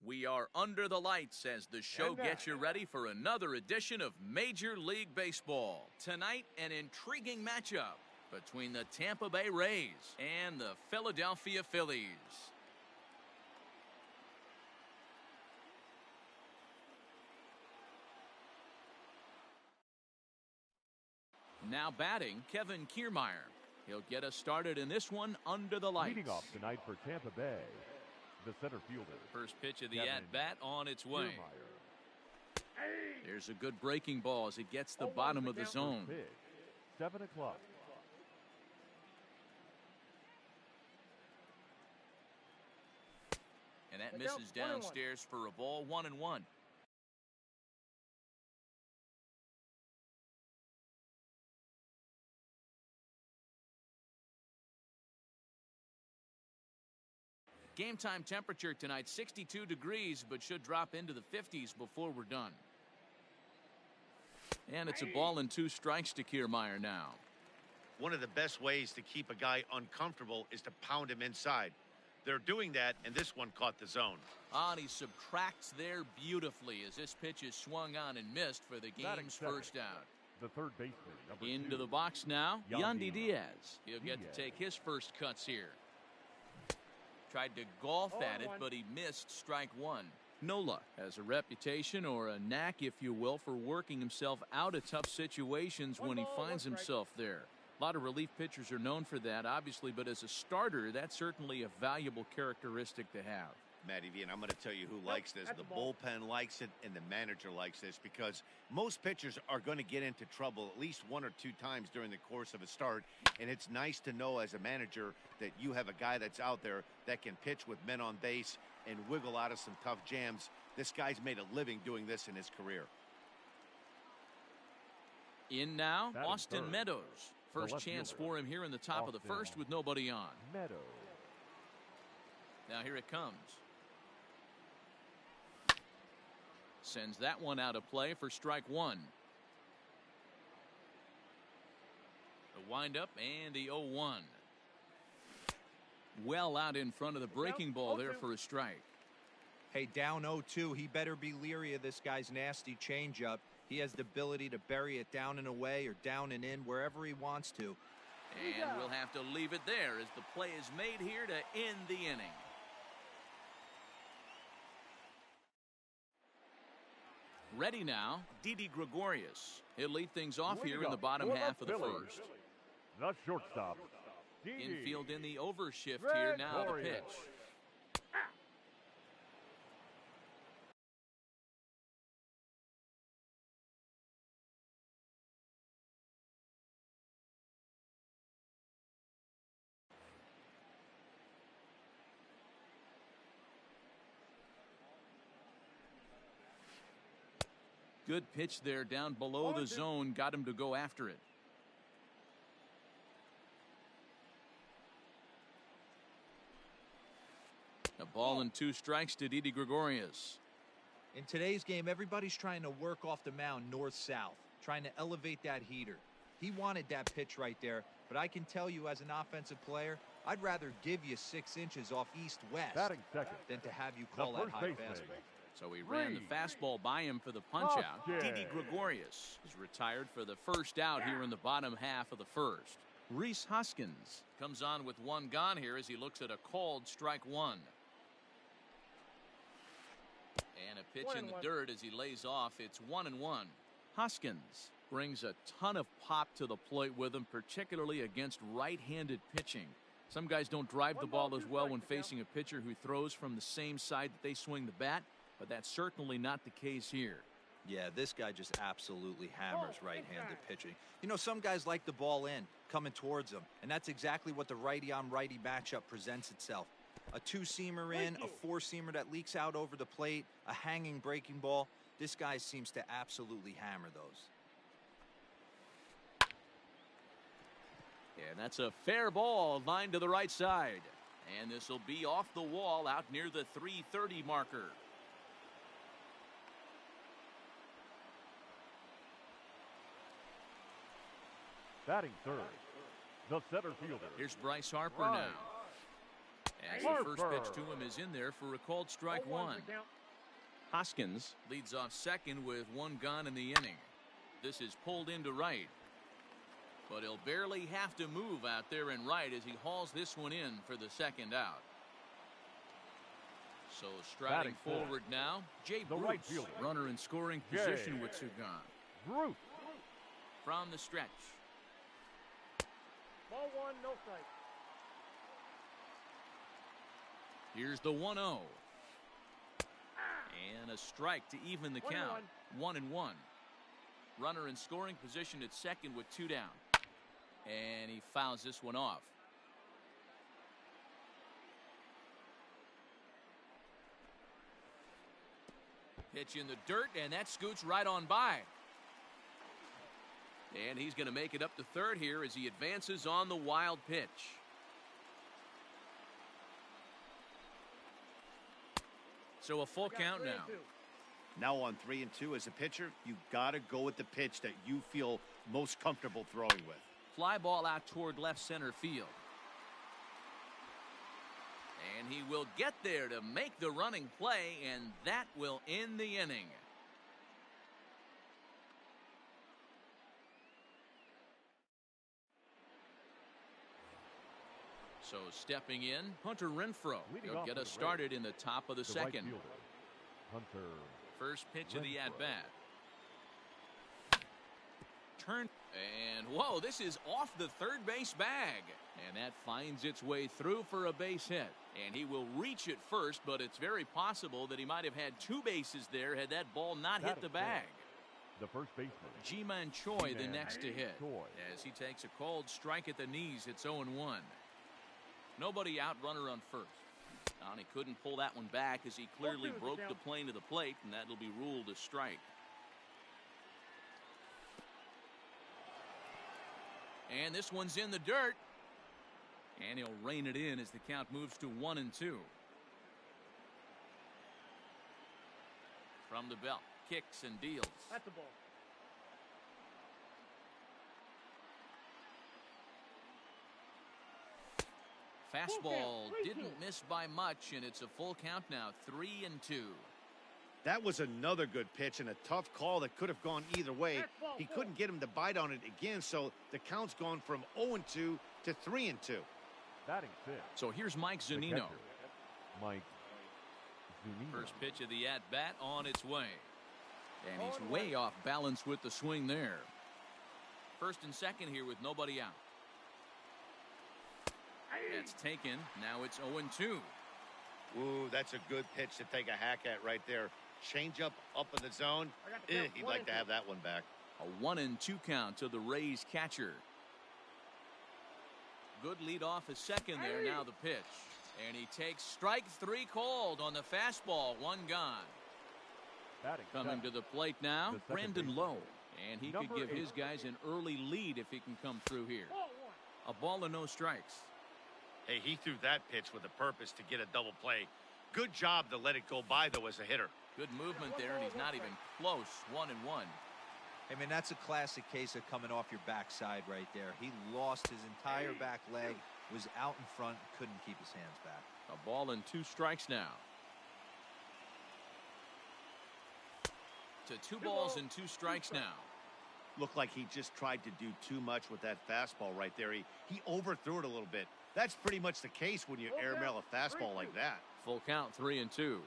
We are under the lights as the show gets you ready for another edition of Major League Baseball. Tonight, an intriguing matchup between the Tampa Bay Rays and the Philadelphia Phillies. Now batting, Kevin Kiermaier. He'll get us started in this one under the lights. Leading off tonight for Tampa Bay, the center fielder. First pitch of the at-bat on its way. There's a good breaking ball as it gets the bottom of the zone. 7 o'clock. And that misses downstairs for a ball, 1-1. Game time temperature tonight, 62 degrees, but should drop into the 50s before we're done. And it's a ball and 2 strikes to Kiermaier now. One of the best ways to keep a guy uncomfortable is to pound him inside. They're doing that, and this one caught the zone. And he subtracts there beautifully as this pitch is swung on and missed for the game's first out. The third baseman, Into the box now, Yandy Diaz. He'll get to take his first cuts here. Tried to golf at it, but he missed strike one. Nola has a reputation, or a knack, if you will, for working himself out of tough situations when he finds himself there. A lot of relief pitchers are known for that, obviously, but as a starter, that's certainly a valuable characteristic to have. Matty V, and I'm going to tell you who likes this. The bullpen likes it, and the manager likes this, because most pitchers are going to get into trouble at least 1 or 2 times during the course of a start, and it's nice to know as a manager that you have a guy that's out there that can pitch with men on base and wiggle out of some tough jams. This guy's made a living doing this in his career. In now, Austin Meadows. First chance for him here in the top of the first with nobody on. Meadows. Now here it comes. Sends that one out of play for strike one. The windup and the 0-1. Well out in front of the breaking ball there for a strike. Hey, down 0-2, he better be leery of this guy's nasty changeup. He has the ability to bury it down and away or down and in wherever he wants to. And we'll have to leave it there as the play is made here to end the inning. Ready now, Didi Gregorius. He'll lead things off here in the bottom half of the first. The shortstop. Infield in the overshift here now, the pitch. Good pitch there down below the zone. Got him to go after it. A ball and 2 strikes to Didi Gregorius. In today's game, everybody's trying to work off the mound north-south, trying to elevate that heater. He wanted that pitch right there, but I can tell you as an offensive player, I'd rather give you 6 inches off east-west than to have you call that high fastball. So he ran the fastball by him for the punch-out. Didi Gregorius is retired for the first out here in the bottom half of the first. Rhys Hoskins comes on with 1 gone here as he looks at a called strike one. And a pitch in the dirt as he lays off. It's 1-1. Hoskins brings a ton of pop to the plate with him, particularly against right-handed pitching. Some guys don't drive the ball as well when facing a pitcher who throws from the same side that they swing the bat, but that's certainly not the case here. Yeah, this guy just absolutely hammers right-handed pitching. You know, some guys like the ball in, coming towards them, and that's exactly what the righty-on-righty matchup presents itself. A 2-seamer in, a 4-seamer that leaks out over the plate, a hanging breaking ball. This guy seems to absolutely hammer those. And that's a fair ball lined to the right side. And this will be off the wall out near the 330 marker. Batting third, the center fielder. Here's Bryce Harper now. As the first pitch to him is in there for a called strike one. Hoskins leads off second with one gone in the inning. This is pulled into right, but he'll barely have to move out there in right as he hauls this one in for the second out. So striding forward now, Jay Bruce, right fielder. runner in scoring position with two gone. Bruce. From the stretch. Ball one, no strike. Here's the 1-0. And a strike to even the count. 1-1. Runner in scoring position at second with two down. And he fouls this one off. Pitch in the dirt, and that scoots right on by. And he's going to make it up to third here as he advances on the wild pitch. So a full count now. Now on 3-2 as a pitcher, you got to go with the pitch that you feel most comfortable throwing with. Fly ball out toward left center field. And he will get there to make the running play, and that will end the inning. So stepping in, Hunter Renfroe. He'll get us started in the top of the second. Right fielder, Hunter. First pitch of the at-bat. Turn, and whoa, this is off the third base bag. And that finds its way through for a base hit. And he will reach it first, but it's very possible that he might have had two bases there had that ball not hit the bag. The first baseman, Ji-Man Choi, the next to hit. As he takes a cold strike at the knees, it's 0-1. Nobody out, runner on first. And he couldn't pull that one back as he clearly broke the plane to the plate, and that'll be ruled a strike. And this one's in the dirt. And he'll rein it in as the count moves to 1-2. From the belt, kicks and deals. That's the ball. Fastball didn't miss by much, and it's a full count now, 3-2. That was another good pitch and a tough call that could have gone either way. He couldn't get him to bite on it again, so the count's gone from 0-2 to 3-2. Batting fifth. So here's Mike The Zunino. catcher, Mike Zunino. First pitch of the at-bat on its way. And he's way off balance with the swing there. First and second here with nobody out. That's taken. Now it's 0-2. Ooh, that's a good pitch to take a hack at right there. Change up in the zone. He'd like to have that one back. A 1-2 count to the Rays catcher. Good lead off a second there. Now the pitch. And he takes strike three called on the fastball. One gone. Batting Coming seventh. to the plate now, The second Brandon baseman. Lowe. And he could Number give 8. his guys an early lead if he can come through here. A ball and no strikes. Hey, he threw that pitch with a purpose to get a double play. Good job to let it go by, though, as a hitter. Good movement there, and he's not even close. 1-1. I mean, that's a classic case of coming off your backside right there. He lost his entire back leg, was out in front, couldn't keep his hands back. A ball and 2 strikes now. To 2 balls and 2 strikes now. Looked like he just tried to do too much with that fastball right there. He overthrew it a little bit. That's pretty much the case when you airmail a fastball like that. Full count, 3-2.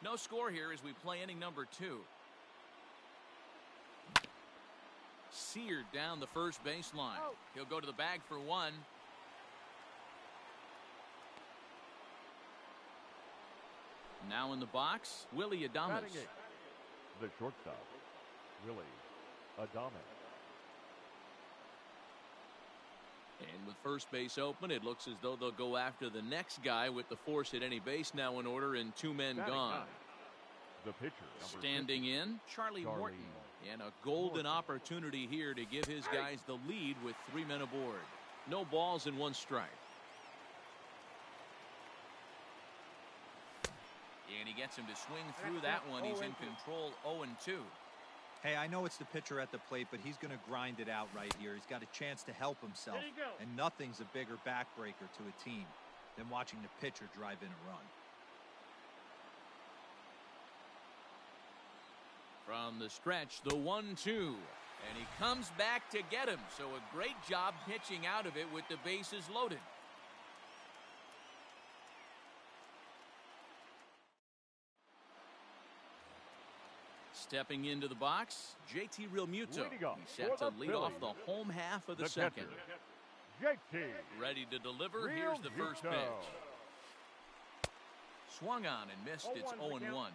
No score here as we play inning number 2. Seared down the first baseline. He'll go to the bag for 1. Now in the box, Willie Adames. Batting eighth. The shortstop, Willie Adames. And with first base open, it looks as though they'll go after the next guy with the force at any base now in order and 2 men Batting gone. ninth. The pitcher, number Standing 50. in, Charlie Charlie Morton. And a golden opportunity here to give his guys the lead with 3 men aboard. No balls and 1 strike. And he gets him to swing through that one. He's in control, 0-2. Hey, I know it's the pitcher at the plate, but he's going to grind it out right here. He's got a chance to help himself. There you go. And nothing's a bigger backbreaker to a team than watching the pitcher drive in a run. From the stretch, the 1-2. And he comes back to get him. So a great job pitching out of it with the bases loaded. Stepping into the box, JT Realmuto. He's set to lead off the home half of the second. JT. Ready to deliver. Here's the first pitch. Swung on and missed. It's 0-1.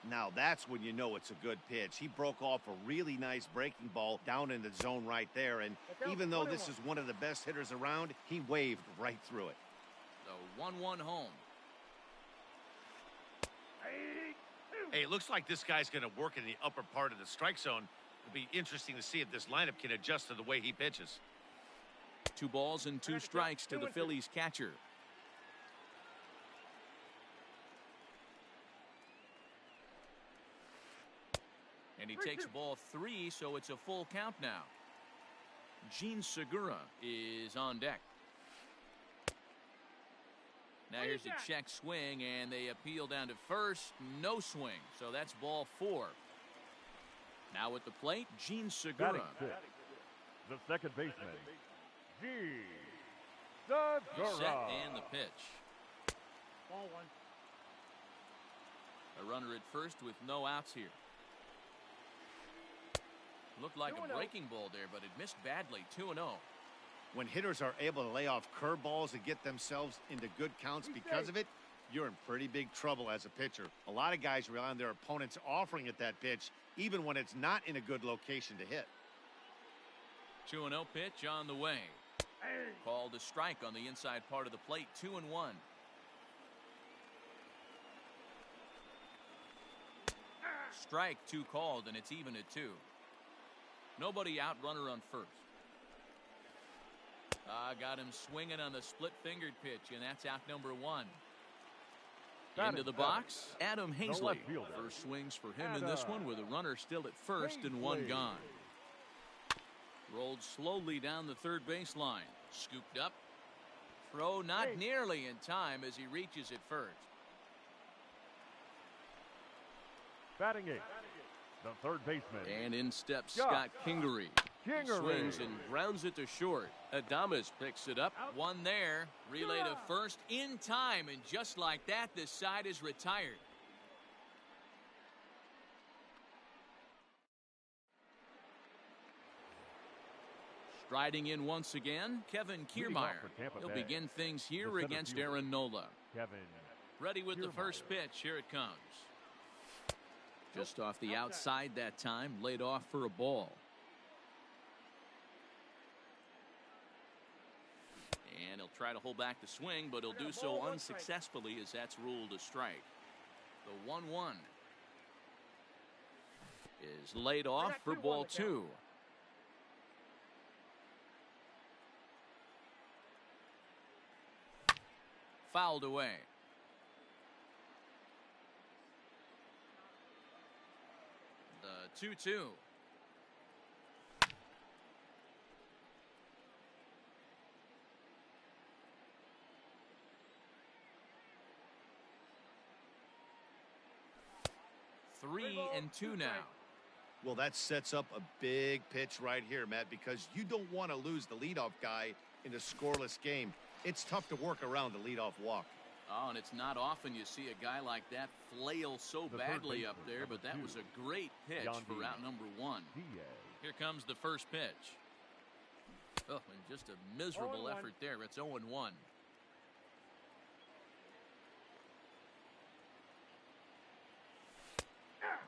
Now that's when you know it's a good pitch. He broke off a really nice breaking ball down in the zone right there. And even though this is one of the best hitters around, he waved right through it. The 1-1 home. Hey, it looks like this guy's going to work in the upper part of the strike zone. It'll be interesting to see if this lineup can adjust to the way he pitches. 2 balls and 2 strikes to the Phillies catcher. And he takes ball 3, so it's a full count now. Gene Segura is on deck. Now here's a check swing, and they appeal down to first. No swing, so that's ball 4. Now at the plate, Gene Segura. The second baseman, Gene He's Segura. set and the pitch. Ball 1. A runner at first with no outs here. Looked like a breaking ball there, but it missed badly. 2-0. When hitters are able to lay off curveballs and get themselves into good counts because of it, you're in pretty big trouble as a pitcher. A lot of guys rely on their opponents offering at that pitch, even when it's not in a good location to hit. 2-0 pitch on the way. Called a strike on the inside part of the plate. 2-1. Strike 2 called, and it's even at 2. Nobody out, runner on first. Got him swinging on the split-fingered pitch, and that's out number 1. Into the box, Adam Hazley. First swings for him in this one with a runner still at first and 1 gone. Rolled slowly down the third baseline. Scooped up. Throw not nearly in time as he reaches at first. Batting 8, the third baseman. And in steps Scott Kingery. He swings and grounds it to short. Adames picks it up. 1 there. Relay to first in time, and just like that, this side is retired. Striding in once again, Kevin Kiermaier. He'll begin things here against Aaron Nola. Ready with the first pitch. Here it comes. Just off the outside that time, laid off for a ball. And he'll try to hold back the swing, but he'll do so unsuccessfully as that's ruled a strike. The 1-1 is laid off for ball 2. Fouled away. The 2-2. Three and 2 now. Well, that sets up a big pitch right here, Matt, because you don't want to lose the leadoff guy in a scoreless game. It's tough to work around the leadoff walk. Oh, and it's not often you see a guy like that flail so badly up there, but that was a great pitch for out number 1. Here comes the first pitch. Oh, and just a miserable effort there. It's 0-1.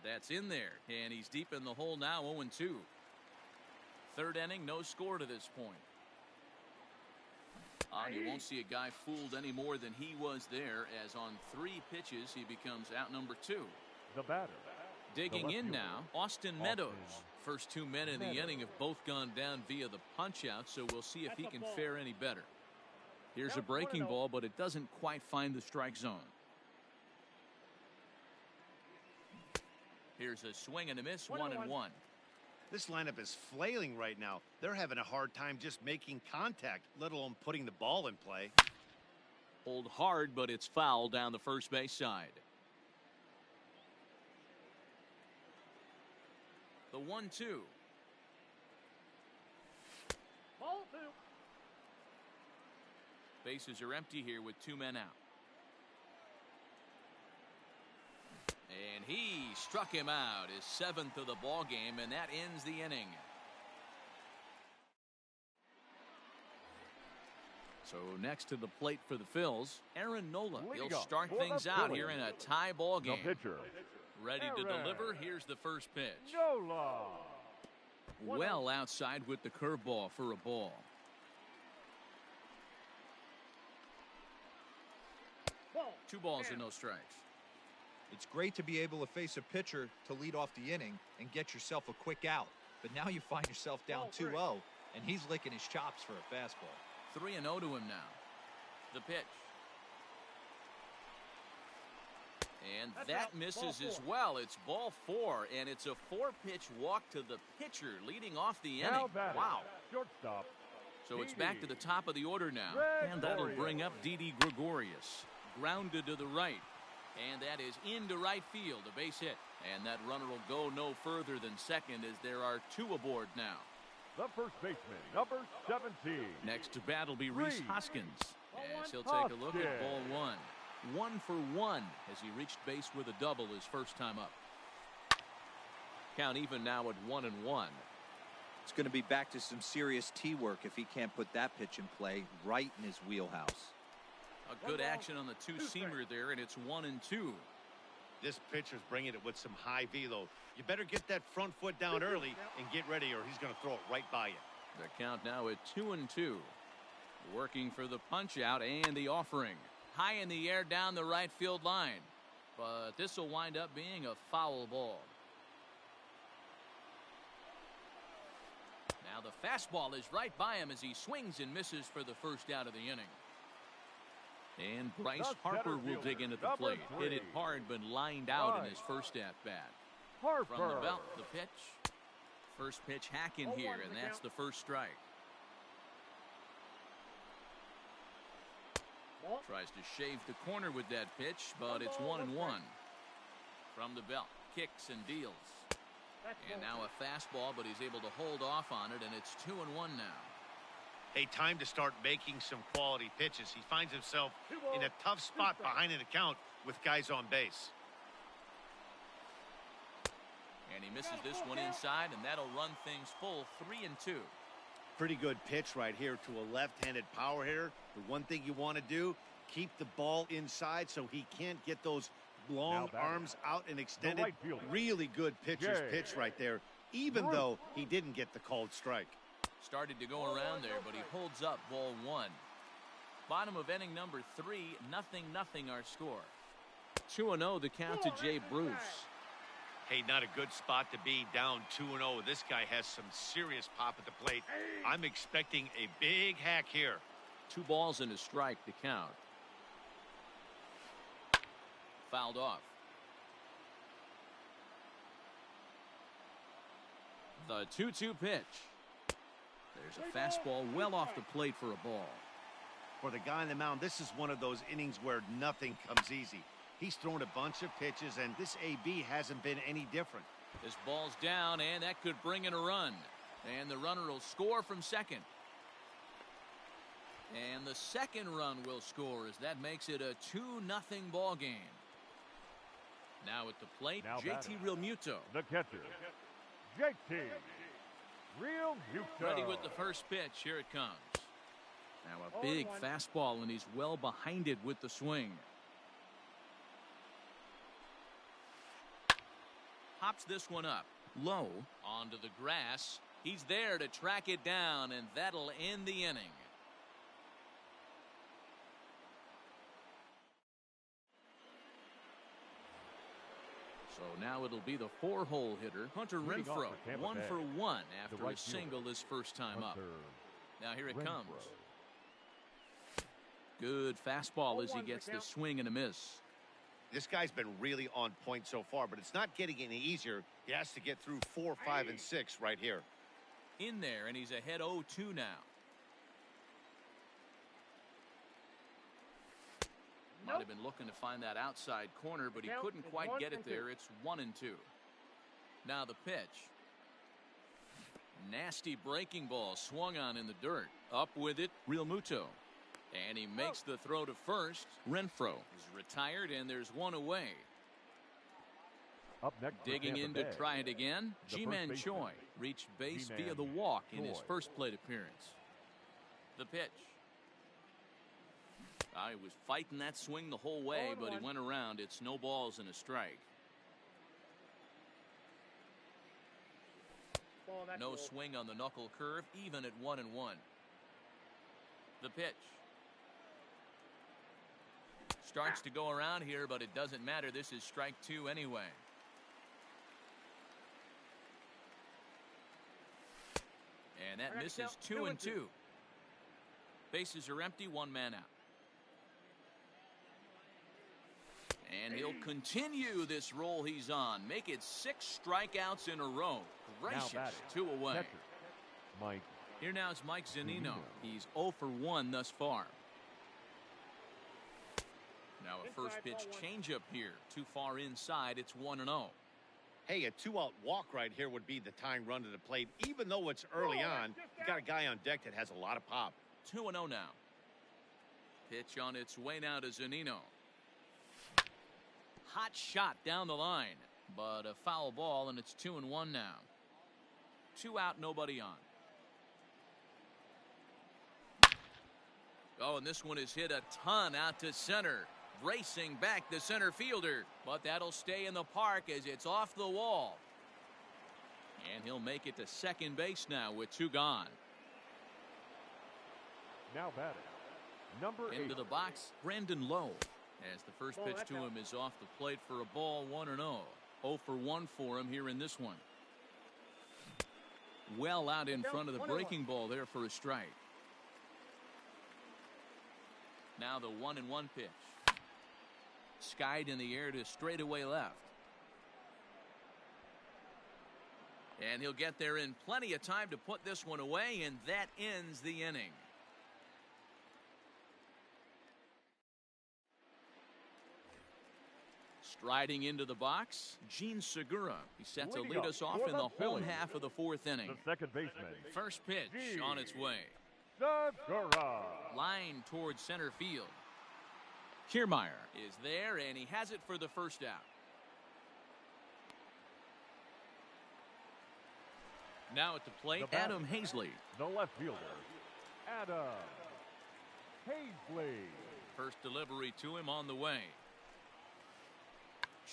That's in there, and he's deep in the hole now, 0-2. Third inning, no score to this point. You won't see a guy fooled any more than he was there, as on 3 pitches he becomes out number 2. The batter. Digging in now, Austin Meadows. First 2 men in the inning have both gone down via the punch-out, so we'll see if he can fare any better. Here's a breaking ball, but it doesn't quite find the strike zone. Here's a swing and a miss, 1-1. This lineup is flailing right now. They're having a hard time just making contact, let alone putting the ball in play. Hold hard, but it's foul down the first base side. The 1-2. Ball 2. Bases are empty here with 2 men out. And he struck him out, his 7th of the ball game, and that ends the inning. So next to the plate for the Phils, Aaron Nola. He'll start things out here in a tie ball game. The pitcher. Ready to deliver. Here's the first pitch. Nola. Well outside with the curveball for a ball. Ball. 2 balls and no strikes. It's great to be able to face a pitcher to lead off the inning and get yourself a quick out. But now you find yourself down 2-0, and he's licking his chops for a fastball. 3-0 to him now. The pitch. And that misses as well. It's ball 4, and it's a 4-pitch walk to the pitcher leading off the inning. Wow. Shortstop. So it's back to the top of the order now. And that'll bring up Didi Gregorius. Grounded to the right. And that is into right field, a base hit. And that runner will go no further than second as there are 2 aboard now. The first baseman, number 17. Next to bat will be Reese Hoskins. As he'll take a look at ball 1. 1 for 1 as he reached base with a double his first time up. Count even now at 1-1. It's going to be back to some serious tee work if he can't put that pitch in play right in his wheelhouse. A good action on the 2-seamer there, and it's 1-2. This pitcher's bringing it with some high velo. You better get that front foot down early and get ready, or he's going to throw it right by you. The count now at 2-2. Working for the punch out and the offering. High in the air down the right field line. But this will wind up being a foul ball. Now the fastball is right by him as he swings and misses for the first out of the inning. And Bryce Harper will dig into the plate. Hit it hard, but lined out in his first at-bat. From the belt, the pitch. First pitch hack in here, and that's the first strike. Tries to shave the corner with that pitch, but it's 1-1. From the belt, kicks and deals. And now a fastball, but he's able to hold off on it, and it's 2-1 now. Hey, time to start making some quality pitches. He finds himself in a tough spot behind an account with guys on base. And he misses this one inside, and that'll run things full 3-2. Pretty good pitch right here to a left-handed power hitter. The one thing you want to do, keep the ball inside so he can't get those long arms out and extended. Really good pitcher's pitch right there, even though he didn't get the called strike. Started to go around there, but he holds up ball 1. Bottom of inning number 3, 0-0 our score. 2-0 the count to Jay Bruce. Hey, not a good spot to be, down 2-0. This guy has some serious pop at the plate. I'm expecting a big hack here. 2 balls and a strike to count. Fouled off. The 2-2 pitch. There's a fastball well off the plate for a ball. For the guy on the mound, this is one of those innings where nothing comes easy. He's thrown a bunch of pitches, and this AB hasn't been any different. This ball's down, and that could bring in a run. And the runner will score from second. And the second run will score as that makes it a 2-0 ball game. Now at the plate, JT Realmuto. The catcher, JT Realmuto. Ready with the first pitch. Here it comes. Now a big fastball, and he's well behind it with the swing. Hops this one up. Low. Onto the grass. He's there to track it down, and that'll end the inning. So now it'll be the 4-hole hitter, Hunter Renfroe. 1 for 1 after a single his first time up. Now here it comes. Good fastball as he gets the swing and a miss. This guy's been really on point so far, but it's not getting any easier. He has to get through 4, 5, and 6 right here. In there, and he's ahead 0-2 now. Might have been looking to find that outside corner, but he couldn't quite get it there. It's 1-2. Now the pitch. Nasty breaking ball swung on in the dirt. Up with it, Real Muto. And he makes the throw to first. Renfro is retired, and there's one away. Up next, Digging in to try it again, Ji-Man Choi reached base via the walk in his first plate appearance. The pitch. He was fighting that swing the whole way, but he went around. It's no balls and a strike. No swing on the knuckle curve, even at 1-1. The pitch. Starts to go around here, but it doesn't matter. This is strike 2 anyway. And that misses 2-2. Bases are empty, 1 man out. And he'll continue this roll he's on. Make it 6 strikeouts in a row. Gracious, 2 away. Catcher, Mike. Here now is Mike Zunino. He's 0 for 1 thus far. Now a first pitch changeup here. Too far inside. It's 1-0. Hey, a 2-out walk right here would be the tying run to the plate. Even though it's early on, you got a guy on deck that has a lot of pop. 2-0 now. Pitch on its way now to Zunino. Hot shot down the line, but a foul ball, and it's 2-1 now. 2 out, nobody on. Oh, and this one is hit a ton out to center. Racing back the center fielder, but that'll stay in the park as it's off the wall. And he'll make it to second base now with 2 gone. Now batting, number 8. Into the box, Brandon Lowe. As the first pitch to him is off the plate for a ball, 1-0. 0 for 1 for him here in this one. Well out in front of the breaking ball there for a strike. Now the 1-1 pitch. Skied in the air to straightaway left. And he'll get there in plenty of time to put this one away, and that ends the inning. Striding into the box, Gene Segura. He's set to lead us off in the home half of the 4th inning. The second baseman. First pitch on its way. Segura. Line towards center field. Kiermaier is there, and he has it for the first out. Now at the plate, Adam Hazley. The left fielder, Adam Hazley. First delivery to him on the way.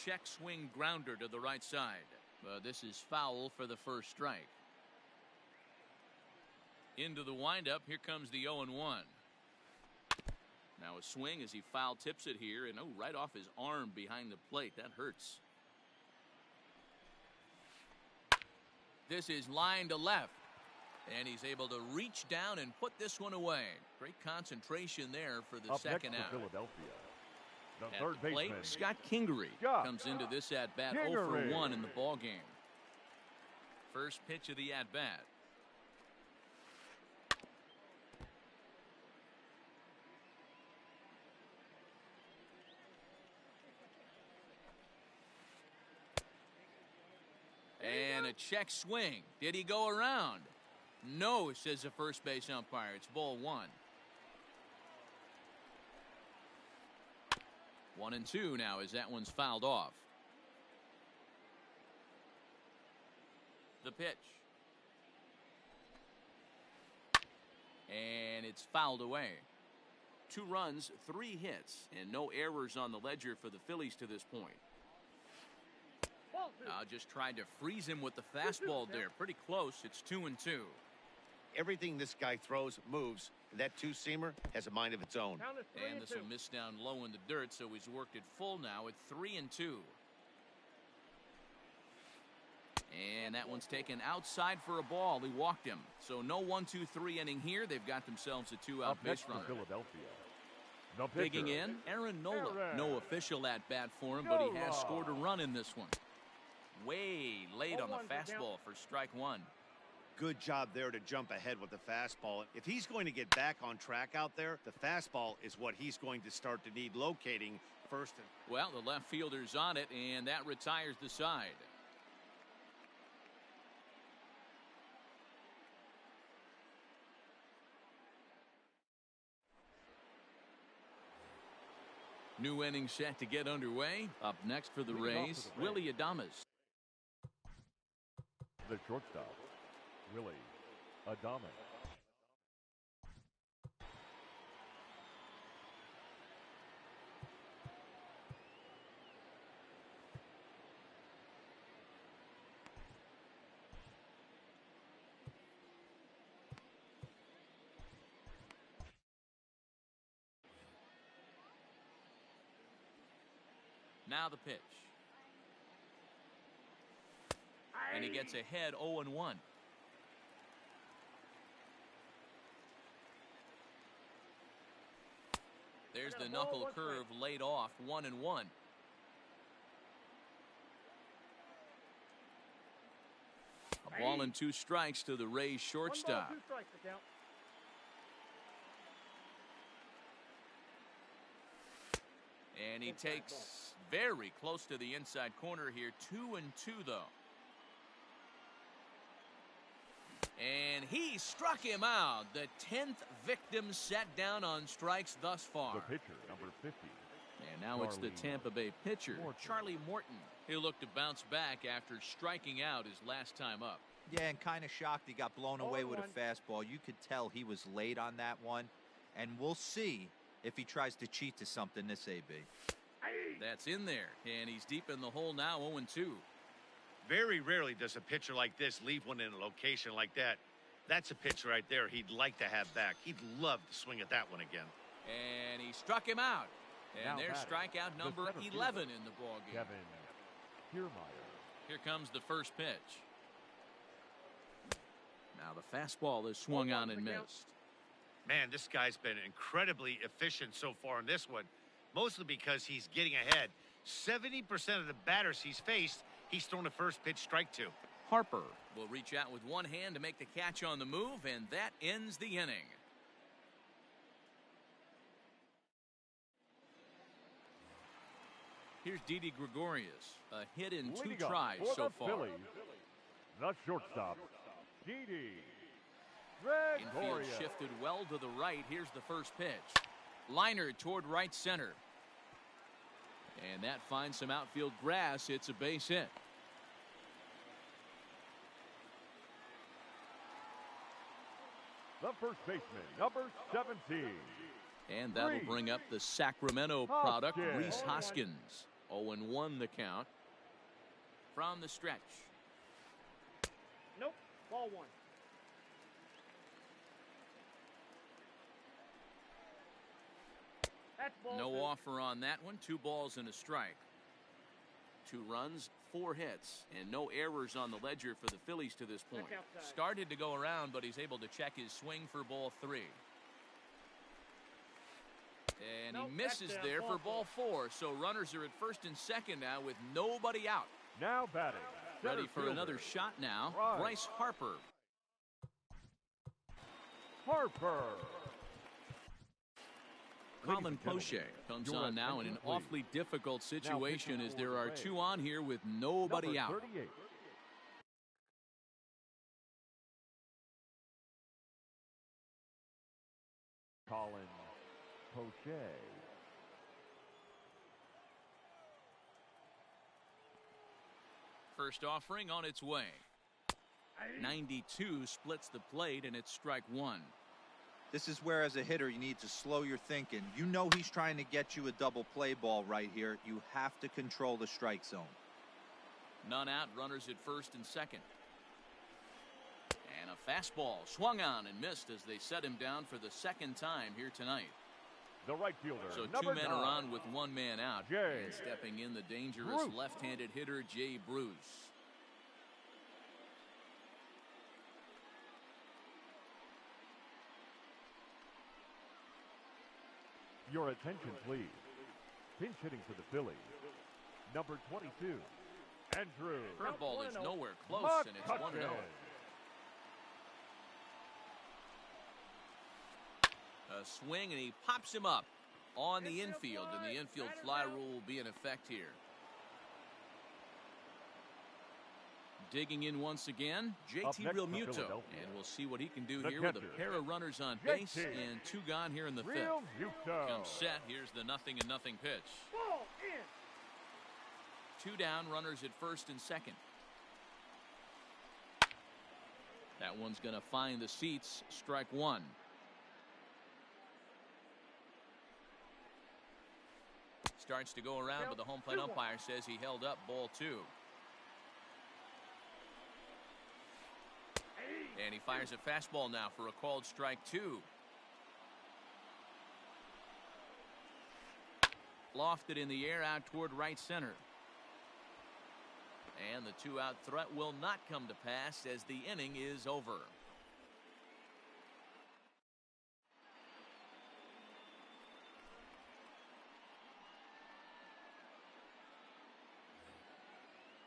Check swing grounder to the right side. But this is foul for the first strike. Into the windup. Here comes the 0-1. Now a swing as he foul tips it here, and right off his arm behind the plate. That hurts. This is line to left, and he's able to reach down and put this one away. Great concentration there for the second out. Philadelphia, the At third the plate, baseman, Scott Kingery comes into this at bat 0 for 1 in the ball game. First pitch of the at bat. And a check swing. Did he go around? No, says the first base umpire. It's ball 1. 1-2 now as that one's fouled off. The pitch. And it's fouled away. 2 runs, 3 hits, and no errors on the ledger for the Phillies to this point. Just tried to freeze him with the fastball there. Pretty close. It's 2-2. Everything this guy throws moves. That 2-seamer has a mind of its own. And this will miss down low in the dirt, so he's worked it full now at 3-2. And that one's taken outside for a ball. He walked him. So no 1-2-3 inning here. They've got themselves a 2-out base runner. Philadelphia. Digging in, Aaron Nola. No official at bat for him, but he has scored a run in this one. Way late on the fastball for strike 1. Good job there to jump ahead with the fastball. If he's going to get back on track out there, the fastball is what he's going to start to need locating first. Well, the left fielder's on it, and that retires the side. New inning set to get underway. Up next for the Rays, Willie Adames. The shortstop, Willie Adames. Now the pitch. And he gets ahead 0-1. There's the knuckle curve laid off 1-1. A ball and 2 strikes to the Rays shortstop. And he takes very close to the inside corner here. 2-2 though. And he struck him out. The 10th victim set down on strikes thus far. The pitcher, number 50. And now it's the Tampa Bay pitcher, Charlie Morton. He'll look to bounce back after striking out his last time up. Yeah, and kind of shocked he got blown away with a fastball. You could tell he was late on that one. And we'll see if he tries to cheat to something this AB. That's in there. And he's deep in the hole now, 0-2. Very rarely does a pitcher like this leave one in a location like that. That's a pitch right there he'd like to have back. He'd love to swing at that one again. And he struck him out. And Now there's batting, strikeout number 11 in the ballgame. Kevin Kiermaier. Here comes the first pitch. Now the fastball is swung on and missed. Man, this guy's been incredibly efficient so far in this one, mostly because he's getting ahead. 70% of the batters he's faced, he's thrown a first pitch strike to. Harper will reach out with one hand to make the catch on the move, and that ends the inning. Here's Didi Gregorius, a hit in 2 tries so far. Phillies, the shortstop, Didi Infield Gregorius. shifted well to the right. Here's the first pitch. Liner toward right center. And that finds some outfield grass. It's a base hit. The first baseman, number 17. And that'll bring up the Sacramento product, Rhys Hoskins. 0-1 the count. From the stretch. Nope. Ball 1. That's ball No 2. offer on that one. 2 balls and a strike. 2 runs, 4 hits, and no errors on the ledger for the Phillies to this point. Started to go around, but he's able to check his swing for ball 3. And he misses there for ball 4. So runners are at first and second now with nobody out. Now batting. Ready for Center another fielder, shot now. Bryce Harper. Harper. Colin Poche comes on now in an awfully difficult situation as there are 2 on here with nobody out. 38. Colin Poche. First offering on its way. 92 splits the plate, and it's strike 1. This is where, as a hitter, you need to slow your thinking. You know he's trying to get you a double play ball right here. You have to control the strike zone. None out, runners at first and second. And a fastball swung on and missed as they set him down for the second time here tonight. The right fielder, So 2 number men 9. are on with 1 man out. Jay And stepping in the dangerous Bruce. left-handed hitter, Jay Bruce. Your attention, please. Pinch hitting for the Phillies, number 22, Andrew Curveball is nowhere close, and it's McCutcheon. 1-0. A swing, and he pops him up on the infield, and the infield fly rule will be in effect here. digging in once again, Up JT next for Realmuto. Philadelphia. And we'll see what he can do The here with a catcher, pair of runners on base JT and 2 gone here in the 5th. Realmuto. Comes set. Here's the 0-0 pitch. Ball in. 2 down, runners at first and second. That one's going to find the seats. Strike 1. Starts to go around, but the home plate umpire says he held up. Ball 2. And he fires a fastball now for a called strike 2. Lofted in the air out toward right center. And the 2-out threat will not come to pass as the inning is over.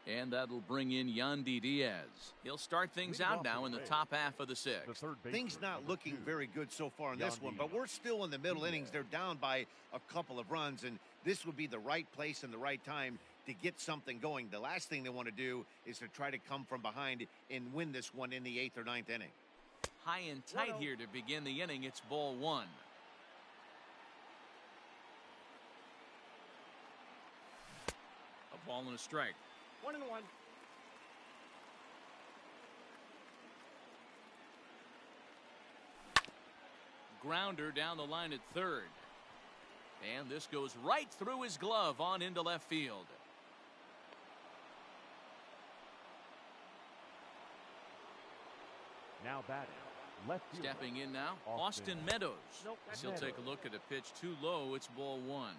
And that'll bring in Yandy Diaz. He'll start things out now in the top half of the 6th. Things not looking very good so far in this one, but we're still in the middle innings. They're down by a couple of runs, and this would be the right place and the right time to get something going. The last thing they want to do is to try to come from behind and win this one in the 8th or 9th inning. High and tight here to begin the inning. It's ball 1. A ball and a strike. 1-1. Grounder down the line at third. And this goes right through his glove on into left field. Now batting. Left fielder. Stepping in now, Austin Meadows. He'll take a look at a pitch too low. It's ball 1.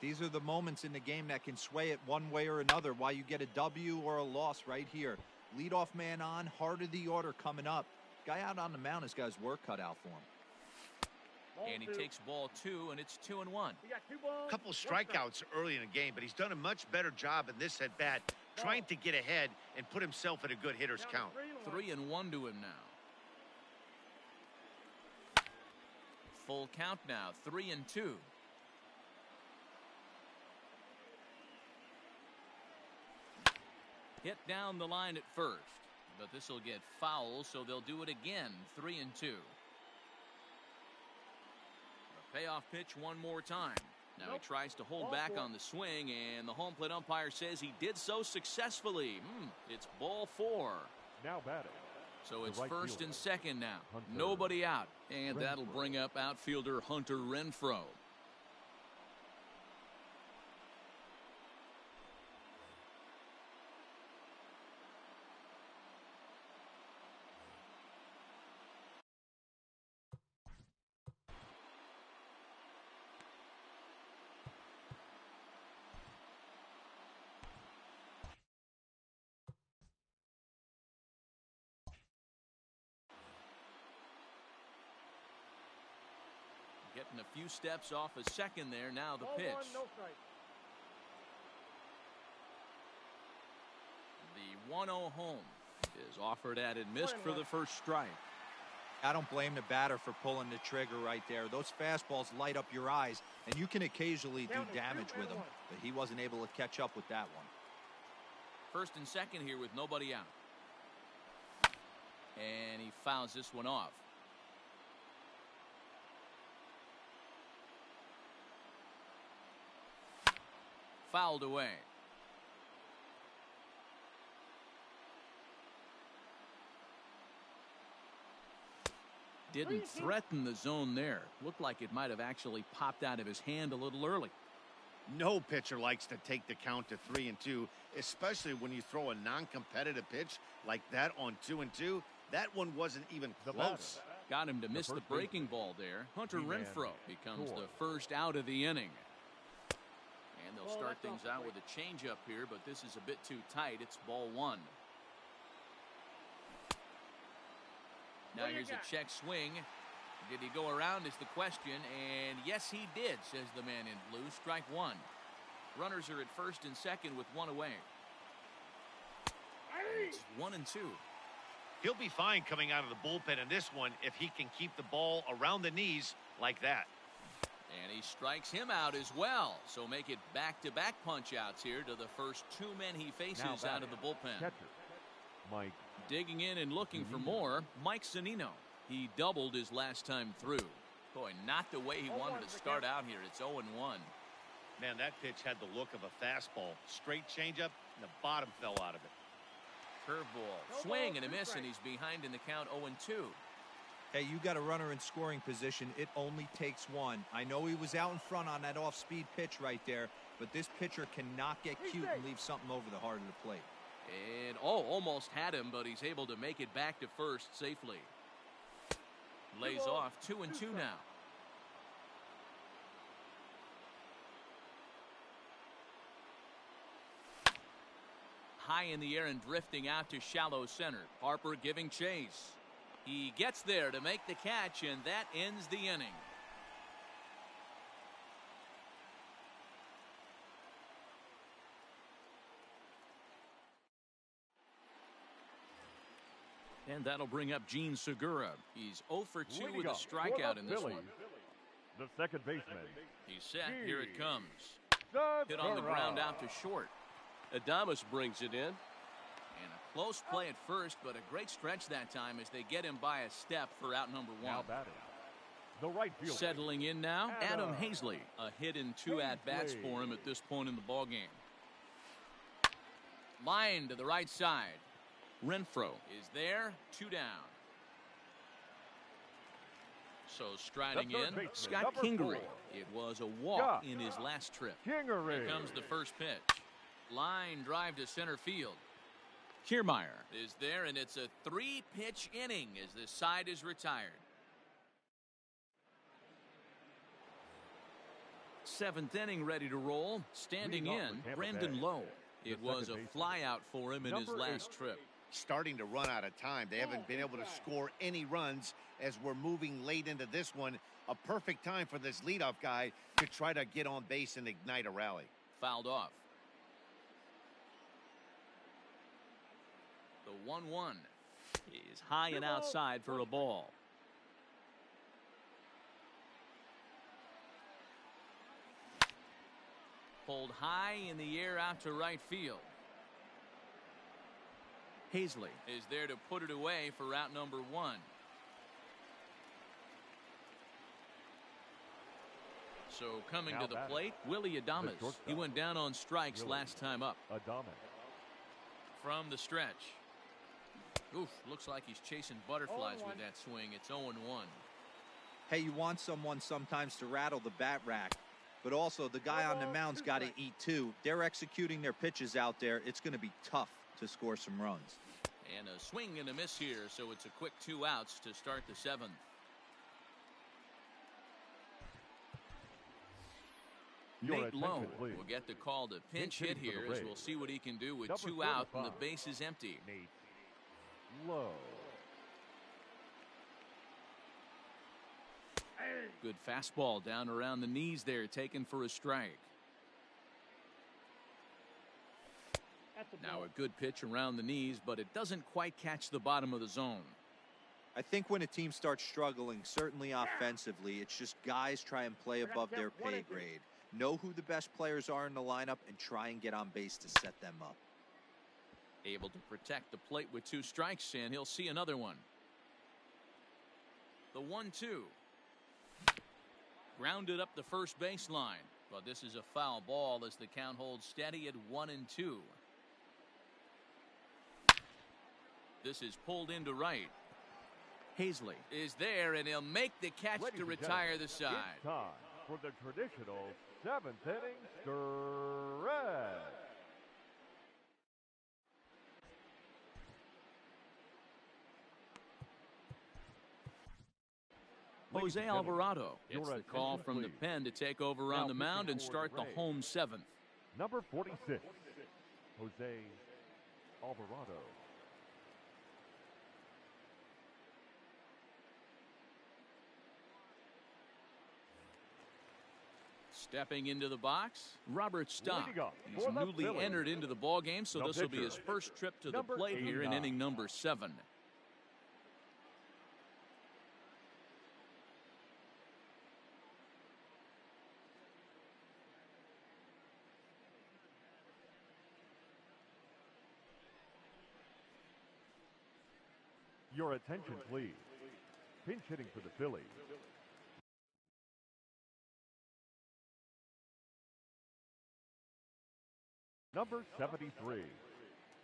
These are the moments in the game that can sway it one way or another, why you get a W or a loss right here. Leadoff man on, heart of the order coming up. Guy out on the mound has got his work cut out for him. And he takes ball 2, and it's 2-1. A couple strikeouts early in the game, but he's done a much better job in this at bat, trying to get ahead and put himself in a good hitter's count. 3-1 to him now. Full count now, 3-2. Hit down the line at first, but this will get foul, so they'll do it again. 3-2. A payoff pitch one more time. Now he tries to hold back on the swing, and the home plate umpire says he did so successfully. It's ball 4. Now batting. So it's right first fielder, and second now. Hunter Nobody out, and Renfroe. that'll bring up outfielder Hunter Renfroe. Getting a few steps off a second there. Now the pitch. The 1-0 home is offered at and missed for the first strike. I don't blame the batter for pulling the trigger right there. Those fastballs light up your eyes, and you can occasionally do damage with them, but he wasn't able to catch up with that one. First and second here with nobody out. And he fouls this one off. Fouled away. Didn't threaten the zone there. Looked like it might have actually popped out of his hand a little early. No pitcher likes to take the count to 3-2, especially when you throw a non-competitive pitch like that on 2-2. That one wasn't even close. Got him to miss the breaking ball there. Hunter Renfroe becomes the first out of the inning. And they'll start things out with a changeup here, but this is a bit too tight. It's ball 1. Now here's a check swing. Did he go around is the question, and yes he did, says the man in blue. Strike 1. Runners are at first and second with 1 away. It's 1-2. He'll be fine coming out of the bullpen in this one if he can keep the ball around the knees like that. And he strikes him out as well. So make it back-to-back punch-outs here to the first 2 men he faces out of the bullpen. Catcher, Mike. Digging in and looking for more, Mike Zunino. He doubled his last time through. Boy, not the way he wanted to start out here. It's 0-1. Man, that pitch had the look of a fastball. Straight changeup, and the bottom fell out of it. Curveball, swing and a miss, and he's behind in the count 0-2. Hey, you got a runner in scoring position. It only takes one. I know he was out in front on that off-speed pitch right there, but this pitcher cannot get cute and leave something over the heart of the plate. And, almost had him, but he's able to make it back to first safely. Lays off 2-2 now. High in the air and drifting out to shallow center. Harper giving chase. He gets there to make the catch, and that ends the inning. And that'll bring up Gene Segura. He's 0 for 2 with a strikeout in this one. The second baseman. He's set. Here it comes. Segura. Hit on the ground out to short. Adames brings it in. And a close play at first, but a great stretch that time as they get him by a step for out number 1. Now batting. The right fielder. Settling in now, Adam Hazley. A hit in 2 at-bats for him at this point in the ballgame. Line to the right side. Renfroe is there, 2 down. So striding in, Scott Kingery. It was a walk in his last trip. Kingery. Here comes the first pitch. Line drive to center field. Kiermaier is there, and it's a 3-pitch inning as this side is retired. 7th inning ready to roll. Standing in, Brandon Lowe. It was a flyout for him in his last trip. Starting to run out of time. They haven't been able to score any runs as we're moving late into this one. A perfect time for this leadoff guy to try to get on base and ignite a rally. Fouled off. The 1-1 is high and outside for a ball. Pulled high in the air out to right field. Hazley is there to put it away for out number 1. So coming to the plate, Willie Adames. He went down on strikes last time up. From the stretch. Oof, looks like he's chasing butterflies with that swing. It's 0-1. Hey, you want someone sometimes to rattle the bat rack, but also the guy on the mound's got to eat too. They're executing their pitches out there. It's going to be tough to score some runs. And a swing and a miss here, so it's a quick 2 outs to start the 7th. Nate Lowe will get the call to pinch hit here as we'll see what he can do with 2 out and the base is empty. Nate Lowe. Good fastball down around the knees there, taken for a strike. Now a good pitch around the knees, but it doesn't quite catch the bottom of the zone. I think when a team starts struggling, certainly offensively, it's just guys try and play above their pay grade. Know who the best players are in the lineup and try and get on base to set them up. Able to protect the plate with 2 strikes, and he'll see another one. The 1-2. Grounded up the first baseline, but this is a foul ball as the count holds steady at 1-2. This is pulled into right. Hazley is there, and he'll make the catch to retire the side. It's time for the traditional 7th inning stretch. Jose Alvarado gets the call from the pen to take over on the mound and start the home 7th. Number 46, Jose Alvarado. Stepping into the box, Robert Stock. He's newly entered into the ballgame, so this will be his first trip to the plate here in inning number 7. Your attention, please. Pinch hitting for the Phillies. Number 73,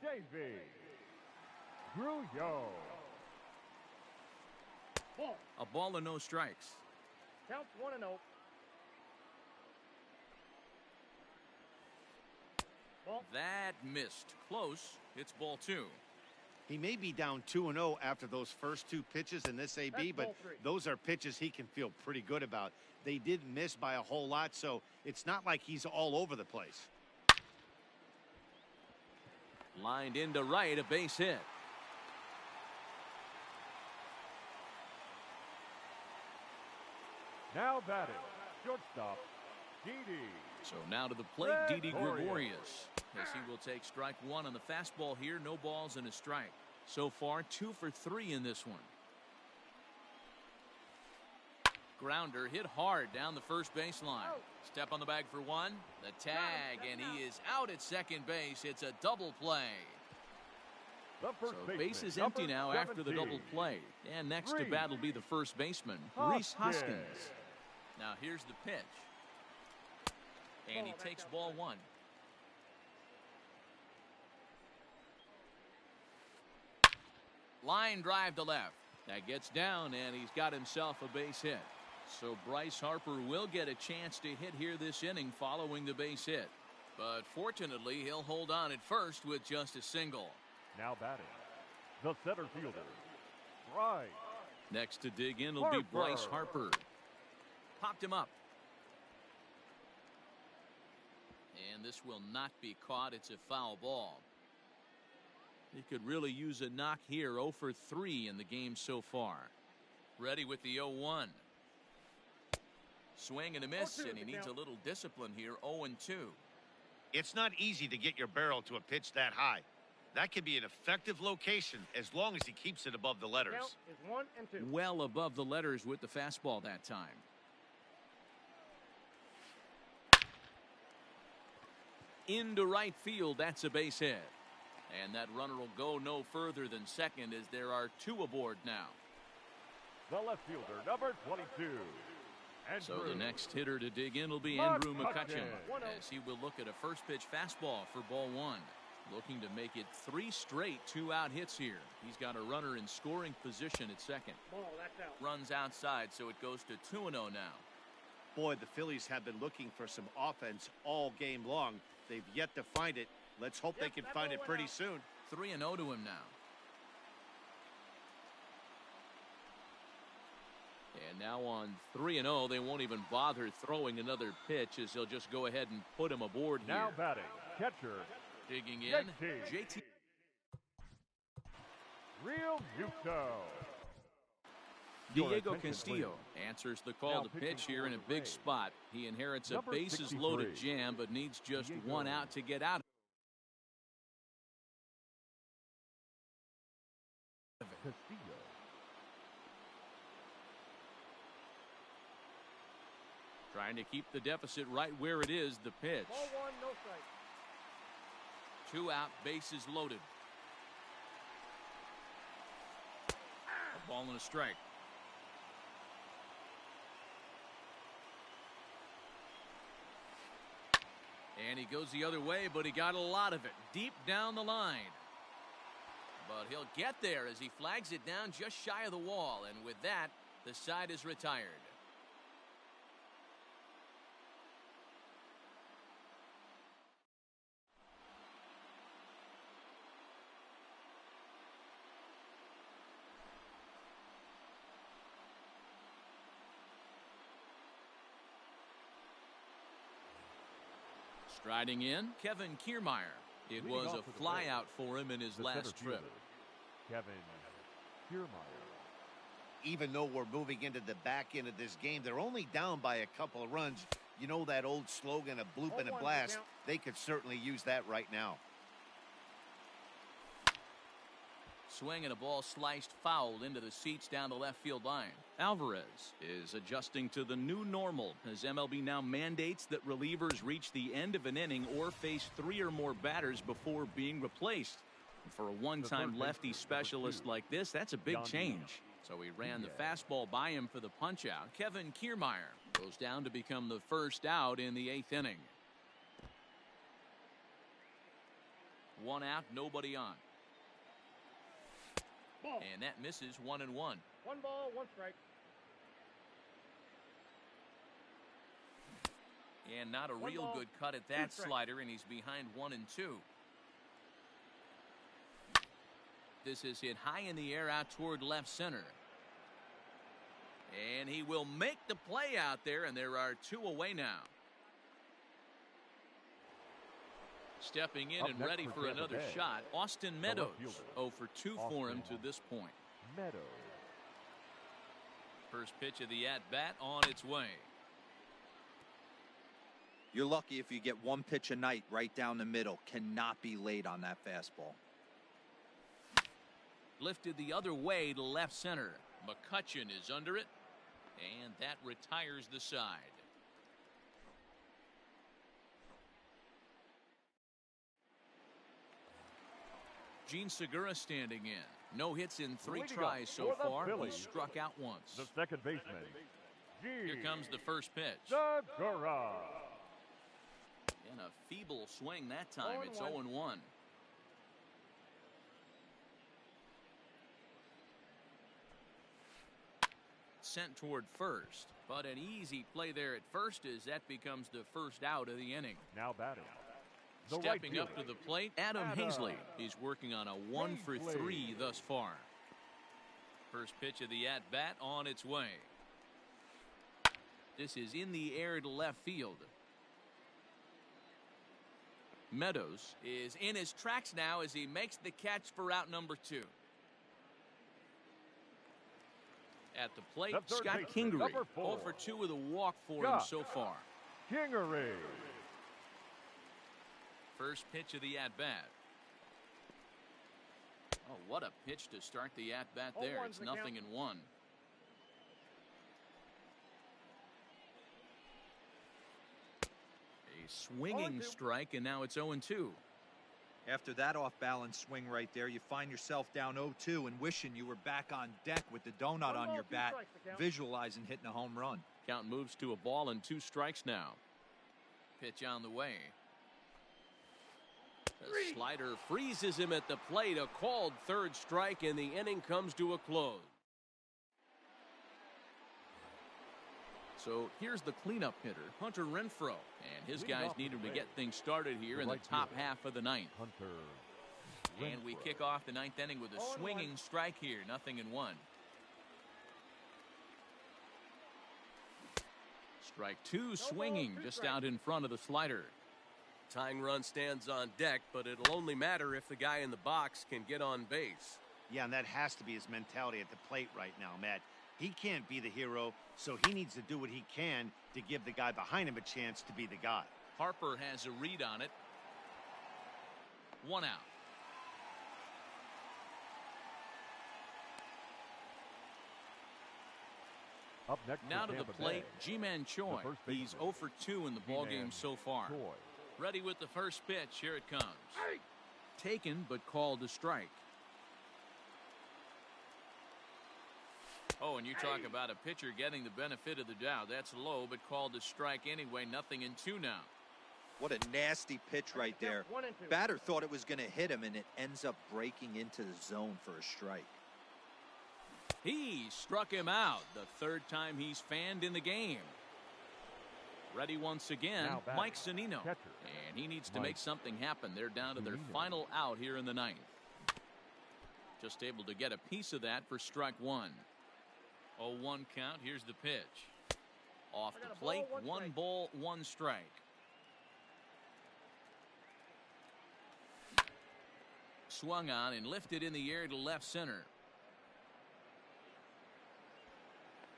Davey Grullo. A ball and no strikes. Counts 1-0. Ball. That missed. Close. It's ball 2. He may be down 2-0 after those first 2 pitches in this AB, That's but ball 3. those are pitches he can feel pretty good about. They did miss by a whole lot, so it's not like he's all over the place. Lined into right, a base hit. Now batting, shortstop, Didi. So now to the plate, Didi Gregorius, as he will take strike 1 on the fastball here. No balls and a strike. So far, 2 for 3 in this one. Grounder hit hard down the first baseline. Step on the bag for 1. The tag, and he is out at second base. It's a double play. The first So baseman, base is empty number now after the 17. double play. And next to Reese bat will be the first baseman, Reese Hoskins. Now here's the pitch. And he takes ball 1. Line drive to left. That gets down, and he's got himself a base hit. So Bryce Harper will get a chance to hit here this inning following the base hit. But fortunately, he'll hold on at first with just a single. Now batting, the center fielder, Bryce. Next to dig in will be Bryce Harper. Popped him up. And this will not be caught. It's a foul ball. He could really use a knock here. 0 for 3 in the game so far. Ready with the 0-1. Swing and a miss, and he needs a little discipline here. 0-2. It's not easy to get your barrel to a pitch that high. That could be an effective location as long as he keeps it above the letters. Count is 1 and 2. Well above the letters with the fastball that time. Into right field, that's a base hit. And that runner will go no further than second as there are 2 aboard now. The left fielder, number 22. So Andrew the next hitter to dig in will be Andrew McCutcheon, McCutcheon. as he will look at a first pitch fastball for ball 1. Looking to make it 3 straight 2-out hits here. He's got a runner in scoring position at second. Ball, that's out. Runs outside, so it goes to 2-0 now. Boy, the Phillies have been looking for some offense all game long. They've yet to find it. Let's hope they can find it pretty soon. 3-0 to him now. And now on 3-0, they won't even bother throwing another pitch, as they'll just go ahead and put him aboard here. Now batting, catcher, Digging in, JT. Real Muto. Diego Castillo answers the call to pitch here in a big spot. He inherits a Number bases-loaded 63. jam, but needs just 1 out to get out. Castillo. Trying to keep the deficit right where it is. The pitch. Ball 1, no strike. 2 out, bases loaded. A ball and a strike. And he goes the other way, but he got a lot of it deep down the line. But he'll get there as he flags it down just shy of the wall. And with that, the side is retired. Striding in, Kevin Kiermaier. It was a flyout for him in his last trip. Kevin Kiermaier. Even though we're moving into the back end of this game, they're only down by a couple of runs. You know that old slogan, a bloop and a blast? They could certainly use that right now. Swing and a ball sliced foul into the seats down the left field line. Alvarez is adjusting to the new normal as MLB now mandates that relievers reach the end of an inning or face 3 or more batters before being replaced. For a one-time lefty specialist like this, that's a big change. So he ran the fastball by him for the punch-out. Kevin Kiermaier goes down to become the first out in the 8th inning. 1 out, nobody on. Ball. And that misses 1-1. 1 ball, 1 strike. And not a 1 real ball, good cut at 2 that strikes. slider, and he's behind 1-2. This is hit high in the air out toward left center. And he will make the play out there, and there are 2 away now. Stepping in and ready for another shot, Austin Meadows. 0 for 2 for him to this point. Meadows. First pitch of the at-bat on its way. You're lucky if you get 1 pitch a night right down the middle. Cannot be late on that fastball. Lifted the other way to left center. McCutchen is under it, and that retires the side. Gene Segura standing in. No hits in 3 tries so far. He struck out once. The second baseman, Here comes the first pitch. Segura. And a feeble swing that time. It's 0-1. Sent toward first, but an easy play there at first as that becomes the first out of the inning. Now batting. The right Stepping fielder, up to the plate, Adam Hazley. He's working on a 1 for 3 thus far. First pitch of the at-bat on its way. This is in the air to left field. Meadows is in his tracks now as he makes the catch for out number 2. At the plate, The third Scott baseman, Kingery, number 4. 0 for 2 with a walk for him Scott so far. Kingery. First pitch of the at-bat. Oh, what a pitch to start the at-bat there. 0-1's It's the 0-1. A swinging 0-2. strike, and now it's 0-2. After that off-balance swing right there, you find yourself down 0-2 and wishing you were back on deck with the donut 1 on ball, your 2 bat, strikes to count. visualizing hitting a home run. Count moves to a ball and 2 strikes now. Pitch on the way. The slider freezes him at the plate. A called third strike, and the inning comes to a close. So here's the cleanup hitter, Hunter Renfroe, and his guys need him to get things started here in the top half of the 9th. Hunter. And we kick off the 9th inning with a 0-1. swinging strike here, 0-1. Strike 2 swinging 2 just strikes. out in front of the slider. Tying run stands on deck, but it'll only matter if the guy in the box can get on base. Yeah, and that has to be his mentality at the plate right now, Matt. He can't be the hero, so he needs to do what he can to give the guy behind him a chance to be the guy. Harper has a read on it. 1 out. Up next Now for to the Tampa plate, Bay, G-Man Choi. first He's baseman. 0 for 2 in the ballgame so far. Choi. Ready with the first pitch. Here it comes. Taken, but called a strike. Oh, and you talk about a pitcher getting the benefit of the doubt. That's low, but called a strike anyway. 0-2 now. What a nasty pitch right there. 1-2. Batter thought it was going to hit him, and it ends up breaking into the zone for a strike. He struck him out. The 3rd time he's fanned in the game. Ready once again, Now batting, Mike Zunino. catcher, And he needs to Mike make something happen. They're down to their Zunino. final out here in the 9th. Just able to get a piece of that for strike 1. 0-1 count. Here's the pitch. Off I got the a ball, plate, 1 1 strike. ball, 1 strike. Swung on and lifted in the air to left center.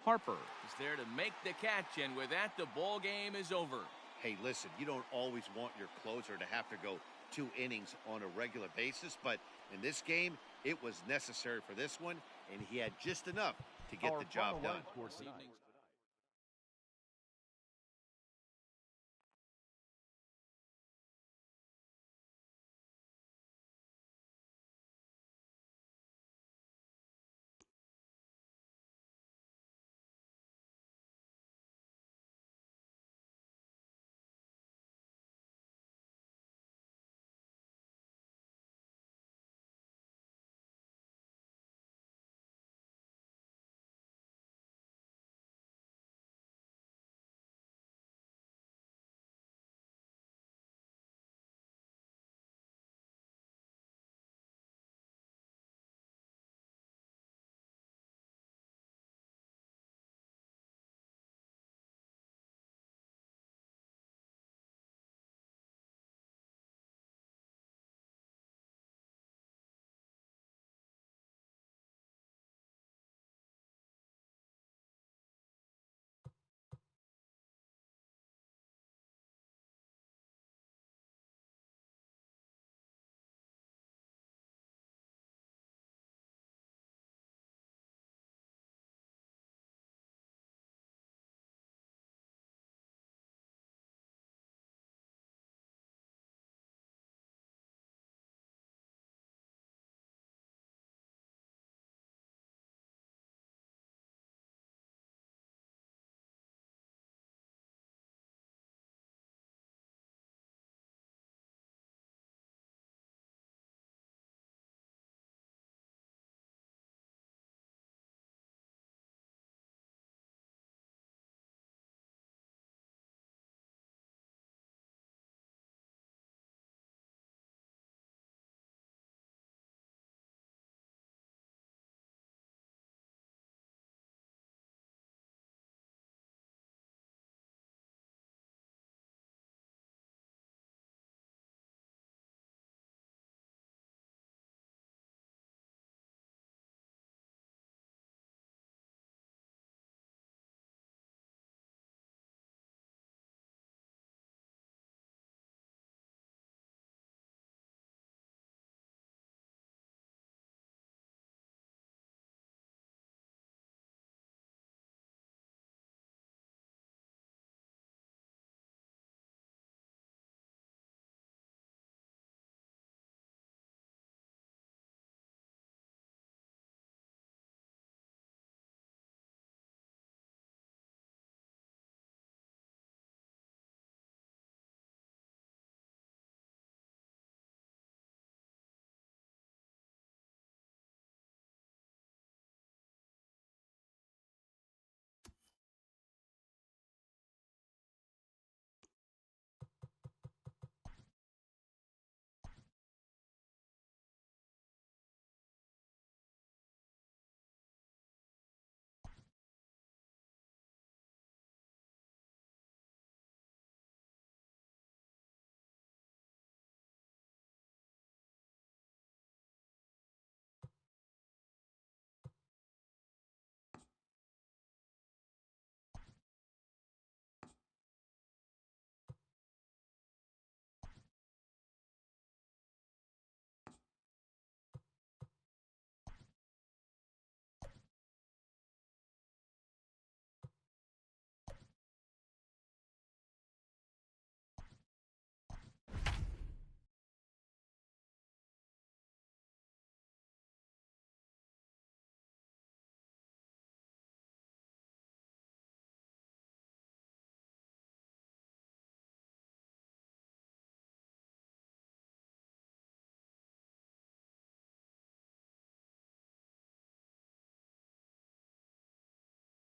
Harper is there to make the catch, and with that, the ball game is over. Hey, listen, you don't always want your closer to have to go 2 innings on a regular basis, but in this game, it was necessary for this one, and he had just enough to get Our the job final done. line score This tonight. evening's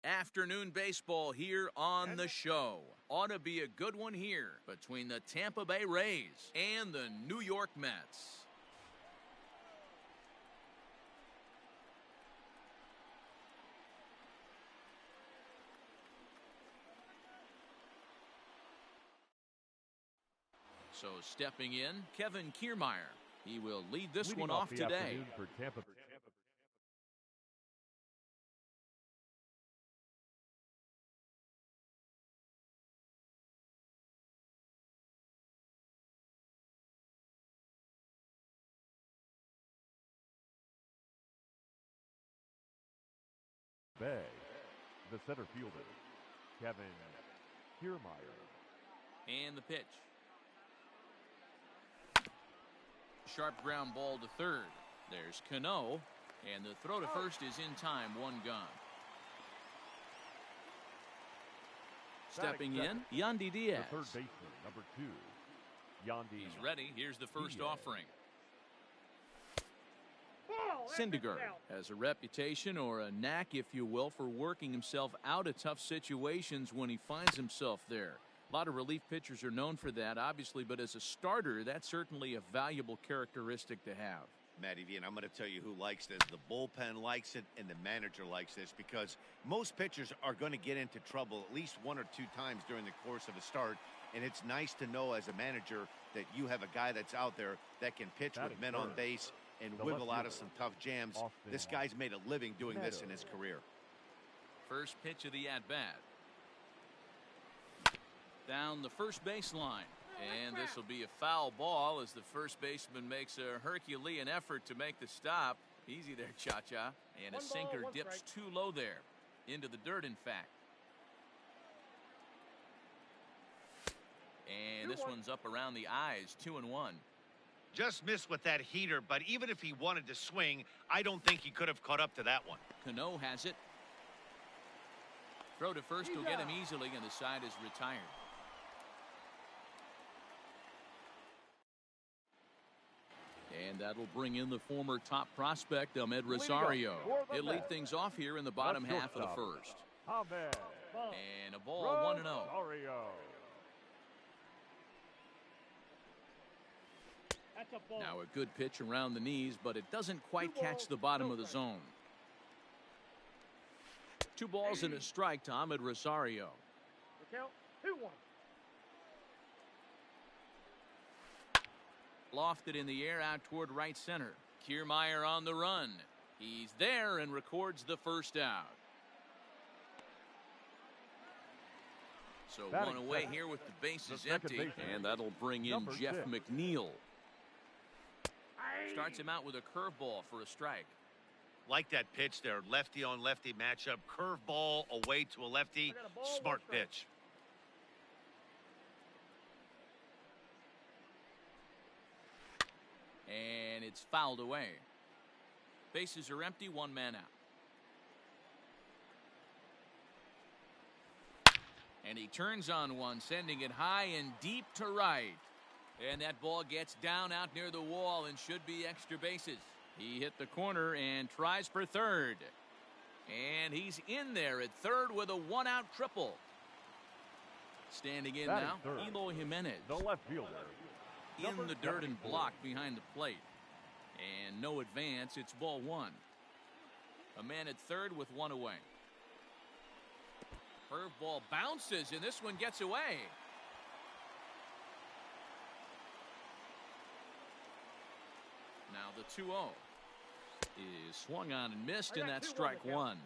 Afternoon baseball here on the show. Ought to be a good one here between the Tampa Bay Rays and the New York Mets. So stepping in, Kevin Kiermaier. He will lead this Leading one off off the today. afternoon for Tampa Bay, the center fielder, Kevin Kiermaier. And the pitch. Sharp ground ball to third. There's Cano, and the throw to first is in time, one gone. Stepping in, Yandy Diaz. The third baseman, number 2, Yandy. He's ready. Here's the first Diaz. offering. Ball, that's Syndergaard out. has a reputation, or a knack, if you will, for working himself out of tough situations when he finds himself there. A lot of relief pitchers are known for that, obviously, but as a starter, that's certainly a valuable characteristic to have. Matty V, and I'm going to tell you who likes this. The bullpen likes it, and the manager likes this, because most pitchers are going to get into trouble at least 1 or 2 times during the course of a start, and it's nice to know as a manager that you have a guy that's out there that can pitch with men on base and wiggle out of some tough jams. This guy's made a living doing this in his career. First pitch of the at-bat. Down the first baseline. And this will be a foul ball as the first baseman makes a Herculean effort to make the stop. Easy there, Cha-Cha. And a One ball, sinker one dips strike. too low there. Into the dirt, in fact. And this 2-1. one's up around the eyes, 2-1. Just missed with that heater, but even if he wanted to swing, I don't think he could have caught up to that one. Cano has it. Throw to first will get him easily, and the side is retired. And that'll bring in the former top prospect, Ahmed Rosario. He'll lead things off here in the bottom half of the first. Ahmed And a ball, 1-0. Rosario. That's a ball. Now a good pitch around the knees, but it doesn't quite catch the bottom of the zone. 2 balls and a strike to Ahmed Rosario. The count, 2-1. Lofted in the air out toward right center. Kiermaier on the run. He's there and records the first out. So Batting one away second. here with the bases The second empty. baseman, And that'll bring in number Jeff 6. McNeil. Aye. Starts him out with a curveball for a strike. Like that pitch there, lefty on lefty matchup, curveball away to a lefty, I got a ball, smart one strike. pitch. And it's fouled away. Bases are empty, 1 man out. And he turns on one, sending it high and deep to right. And that ball gets down out near the wall and should be extra bases. He hit the corner and tries for third. And he's in there at third with a 1-out triple. Standing in Batting now, third. Eloy Jimenez. The left fielder. In Number the dirt and 74. blocked behind the plate. And no advance, it's ball 1. A man at third with 1 away. Curveball bounces, and this one gets away. Now the 2-0 is swung on and missed, and that's strike 1.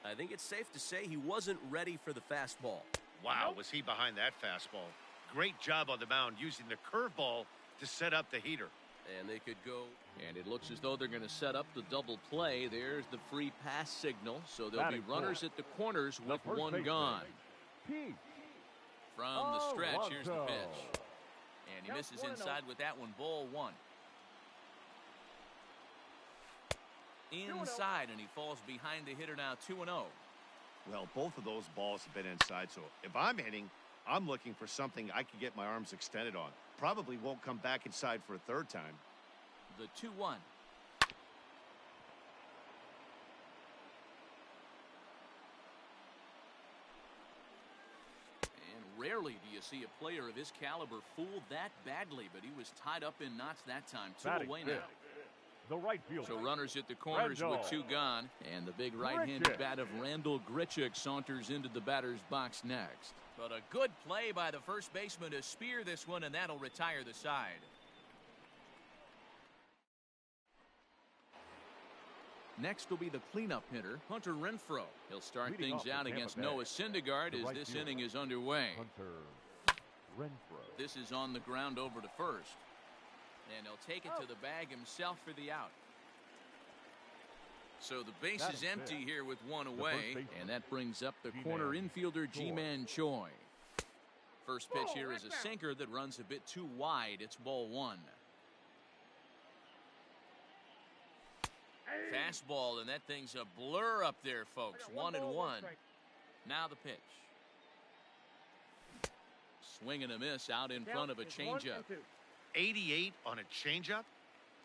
I think it's safe to say he wasn't ready for the fastball. Wow, was he behind that fastball. Great job on the mound using the curveball to set up the heater. And they could go. And it looks as though they're going to set up the double play. There's the free pass signal. So there'll be Batting runners fourth. at the corners The with first 1 baseman, gone. Pete From the stretch, here's the Alonso. pitch. And he Count misses 1-0. inside with that one. Ball 1. Inside, and he falls behind the hitter now, 2-0. Well, both of those balls have been inside, so if I'm hitting, I'm looking for something I can get my arms extended on. Probably won't come back inside for a third time. The 2-1. Rarely do you see a player of his caliber fooled that badly, but he was tied up in knots that time. Two Batting away fifth, now. the right fielder. So runners at the corners with Randall. 2 gone. And the big right-handed Grichuk. bat of Randall Grichuk saunters into the batter's box next. But a good play by the first baseman to spear this one, and that'll retire the side. Next will be the cleanup hitter, Hunter Renfroe. He'll start Leading things off for out Tampa against Bay, Noah Syndergaard the as right this fielder, inning is underway. Hunter Renfroe. This is on the ground over to first. And he'll take it to the bag himself for the out. So the base That is is empty it. here with 1 first away. baseman, And that brings up the G-Man corner infielder Choi. G-Man Choi. First pitch Ball, here right is a now. sinker that runs a bit too wide. It's ball 1. Fastball, and that thing's a blur up there, folks. 1-1. Now the pitch. Swing and a miss out in front of a changeup. 88 on a changeup?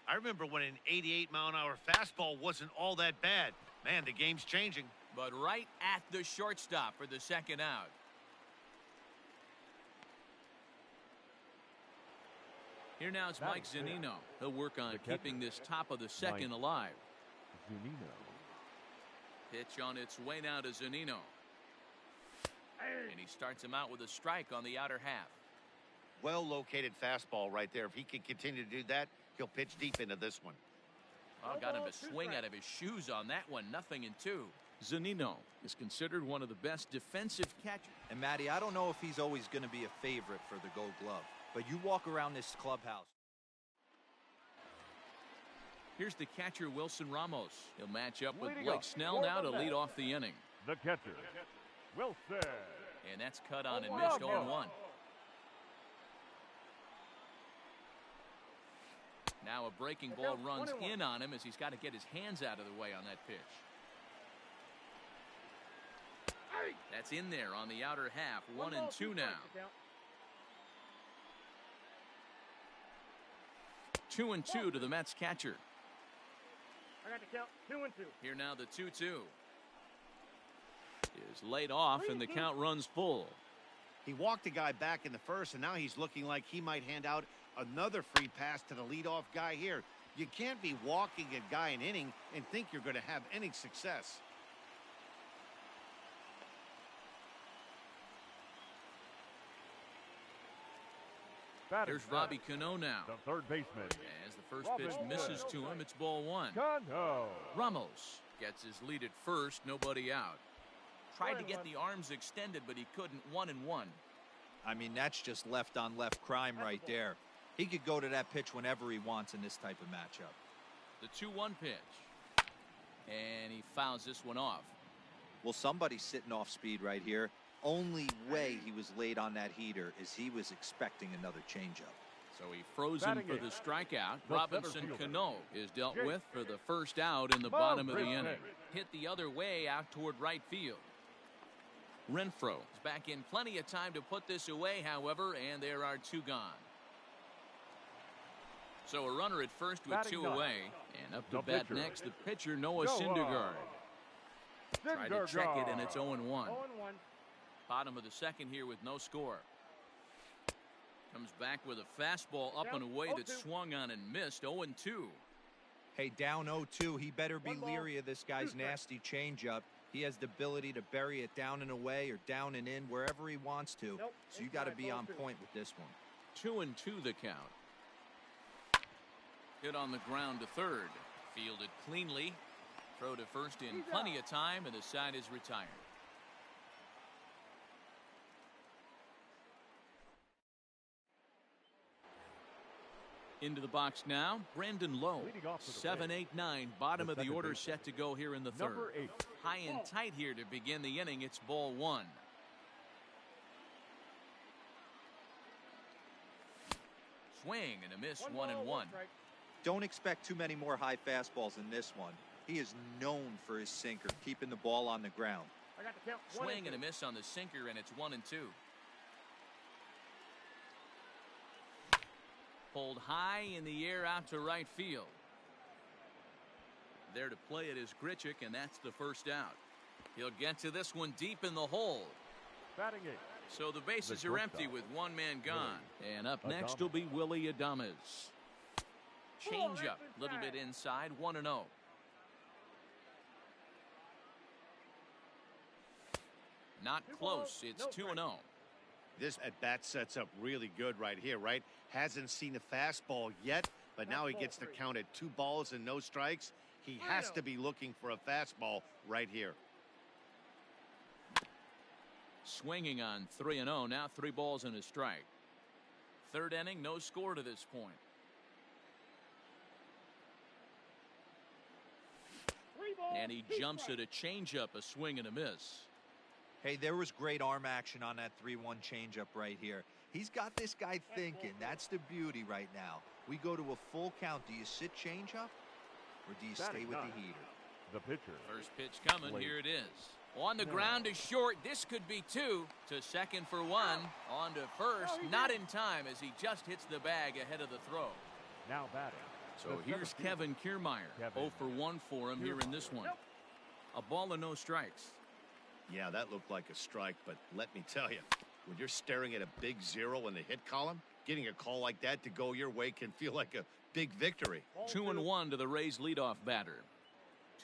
I remember when an 88-mile-an-hour fastball wasn't all that bad. Man, the game's changing. But right at the shortstop for the second out. Here now it's Mike Batting fifth. Zunino. He'll work on The catcher, keeping this top of the second Mike alive. Zunino. Pitch on its way now to Zunino. And he starts him out with a strike on the outer half. Well-located fastball right there. If he can continue to do that, he'll pitch deep into this one. Well, got him to swing out of his shoes on that one. 0-2. Zunino is considered one of the best defensive catchers. And Matty, I don't know if he's always going to be a favorite for the Gold Glove, but you walk around this clubhouse. Here's the catcher, Wilson Ramos. He'll match up with Leading Blake up, Snell now to Wilson lead off the inning. The catcher, Wilson. And that's cut on and Oh, missed. wow. 0-1. Now a breaking ball runs in on him as he's got to get his hands out of the way on that pitch. That's in there on the outer half. 1-2 now. 2-2 to the Mets catcher. I got the count. 2-2. Here now the 2-2 is laid off and the count runs full. He walked a guy back in the first, and now he's looking like he might hand out another free pass to the leadoff guy here. You can't be walking a guy an inning and think you're going to have any success. Batting Here's fifth, Robbie Cano now. the third baseman, As the first pitch misses to him, it's ball 1. Cano. Ramos gets his lead at first, nobody out. Tried to get the arms extended, but he couldn't. 1-1. I mean, that's just left-on-left crime right there. He could go to that pitch whenever he wants in this type of matchup. The 2-1 pitch. And he fouls this one off. Well, somebody's sitting off speed right here. Only way he was late on that heater is he was expecting another changeup. So he froze him Batting for eighth, the strikeout. the Robinson center fielder, Cano is dealt Jake with for the first out in the bottom of the Grichuk. inning. Hit the other way out toward right field. Renfroe is back in plenty of time to put this away, however, and there are 2 gone. So a runner at first with Batting 2 ninth, away. And up to the bat pitcher, next, the pitcher, Noah Noah Syndergaard. Tried to check it, and it's Syndergaard. 0-1. 0-1. Bottom of the second here with no score. Comes back with a fastball up and away that 0-2. swung on and missed. 0-2. Hey, down 0-2, he better be 1 ball, leery of this 2 guy's strikes. nasty changeup. He has the ability to bury it down and away or down and in, wherever he wants to. Nope, So you got to inside, be on 0-2. point with this one. 2-2 the count. Hit on the ground to third. Fielded cleanly. Throw to first in plenty of time, and the side is retired. Into the box now, Brandon Lowe. Leading off for the 7, 8, 9. Bottom The of the second order baseman, set to go here in the third. number 8, High and tight here to begin the inning. It's ball 1. Swing and a miss. 1-1. Don't expect too many more high fastballs in this one. He is known for his sinker, keeping the ball on the ground. I got the count. Swing 1-2. and a miss on the sinker, and it's 1-2. Pulled high in the air out to right field. There to play it is Grichuk, and that's the first out. He'll get to this one deep in the hole. batting 8, So the bases The are empty shortstop. with one man gone. And up Adames. next will be Willie Adames. Change up, a little bit inside, 1-0. Not close, it's 2-0. This at-bat sets up really good right here, right? Hasn't seen a fastball yet, but now he gets the count at 2 balls and no strikes. He has to be looking for a fastball right here. Swinging on 3-0, now 3 balls and a strike. Third inning, no score to this point. And he jumps at a changeup, a swing and a miss. Hey, there was great arm action on that 3-1 changeup right here. He's got this guy thinking. That's the beauty right now. We go to a full count. Do you sit changeup or do you stay with the heater? The pitcher. First pitch coming, here it is. On the ground is short. This could be 2. To second for 1. On to first. Not in time as he just hits the bag ahead of the throw. Now batting. So here's Kevin Kiermaier. 0 for 1 for him here in this one. A ball and no strikes. Yeah, that looked like a strike, but let me tell you, when you're staring at a big 0 in the hit column, getting a call like that to go your way can feel like a big victory. 2-1 to the Rays leadoff batter.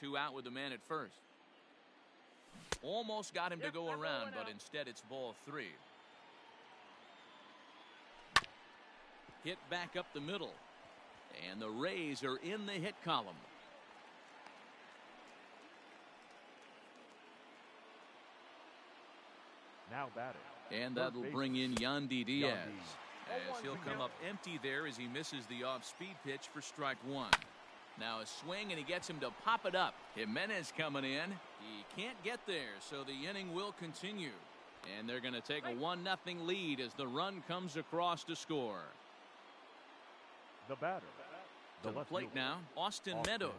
2 out with the man at first. Almost got him to go around, but instead it's ball 3. Hit back up the middle. And the Rays are in the hit column. Now batting. And Third that'll baseman. bring in Yandy Diaz. Yandy. As he'll come up empty there as he misses the off-speed pitch for strike 1. Now a swing and he gets him to pop it up. Jimenez coming in. He can't get there, so the inning will continue. And they're going to take a 1-0 lead as the run comes across to score. The batter. To the left plate fielder. now, Austin Austin Meadows.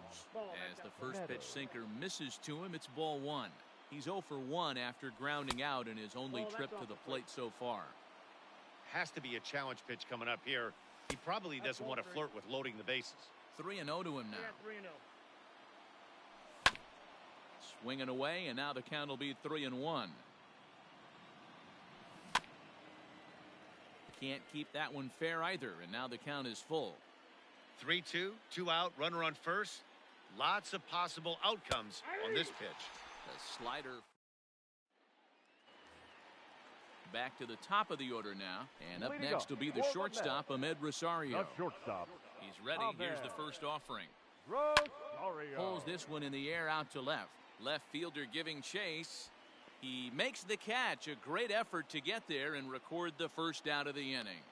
As the first pitch sinker misses to him, it's ball 1. He's 0 for 1 after grounding out in his only trip to the plate so far. Has to be a challenge pitch coming up here. He probably doesn't want to flirt with loading the bases. 3-0 to him now. 3-0. Swinging away, and now the count will be 3-1. Can't keep that one fair either, and now the count is full. 3-2, 2 out, runner on first. Lots of possible outcomes on this pitch. The slider. Back to the top of the order now, and up Leading next up, will be the Rosario. shortstop, Ahmed Rosario. The shortstop. He's ready. Here's the first offering. Rosario. Pulls this one in the air out to left. Left fielder giving chase. He makes the catch. A great effort to get there and record the first out of the inning.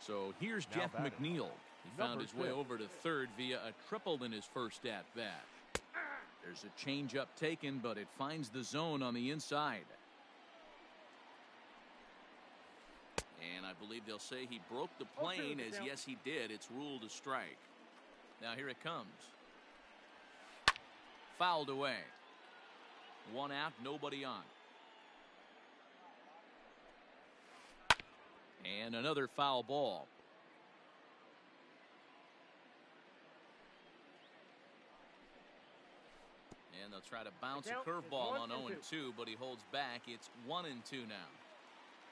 So here's Now Jeff batting. McNeil. He found Number his way 6. over to third via a triple in his first at bat. There's a changeup taken, but it finds the zone on the inside. And I believe they'll say he broke the plane, as yes he did. It's ruled a strike. Now here it comes. Fouled away. 1 out, nobody on. And another foul ball. And they'll try to bounce a curveball on 0-2, but he holds back. It's 1-2 now.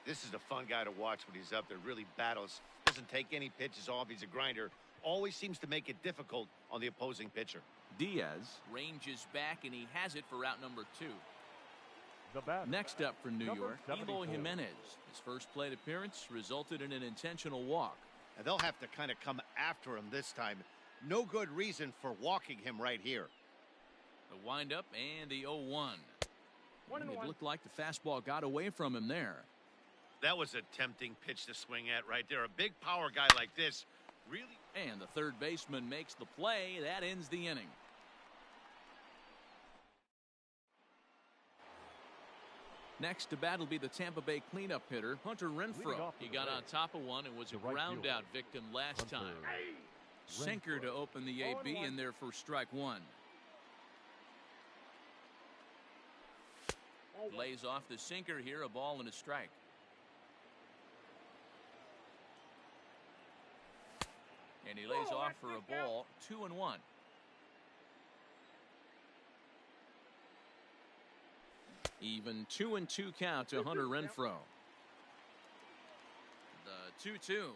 This is a fun guy to watch when he's up there. Really battles. Doesn't take any pitches off. He's a grinder. Always seems to make it difficult on the opposing pitcher. Diaz ranges back, and he has it for out number 2. The batter. Next up for New Number York, Eloy 74. Jimenez. His first plate appearance resulted in an intentional walk. And they'll have to kind of come after him this time. No good reason for walking him right here. The windup and the 0-1. One and It one. looked like the fastball got away from him there. That was a tempting pitch to swing at right there. A big power guy like this really. And the third baseman makes the play. That ends the inning. Next to bat will be the Tampa Bay cleanup hitter, Hunter Renfroe. Leading off He for got the on Rays. top of one and was a The right ground fielder, out victim last Hunter time. Sinker to open the AB, and there for strike 1. Lays off the sinker here, a ball and a strike. And he lays off for a ball, 2-1. Even 2-2 count to Hunter Renfroe. The 2-2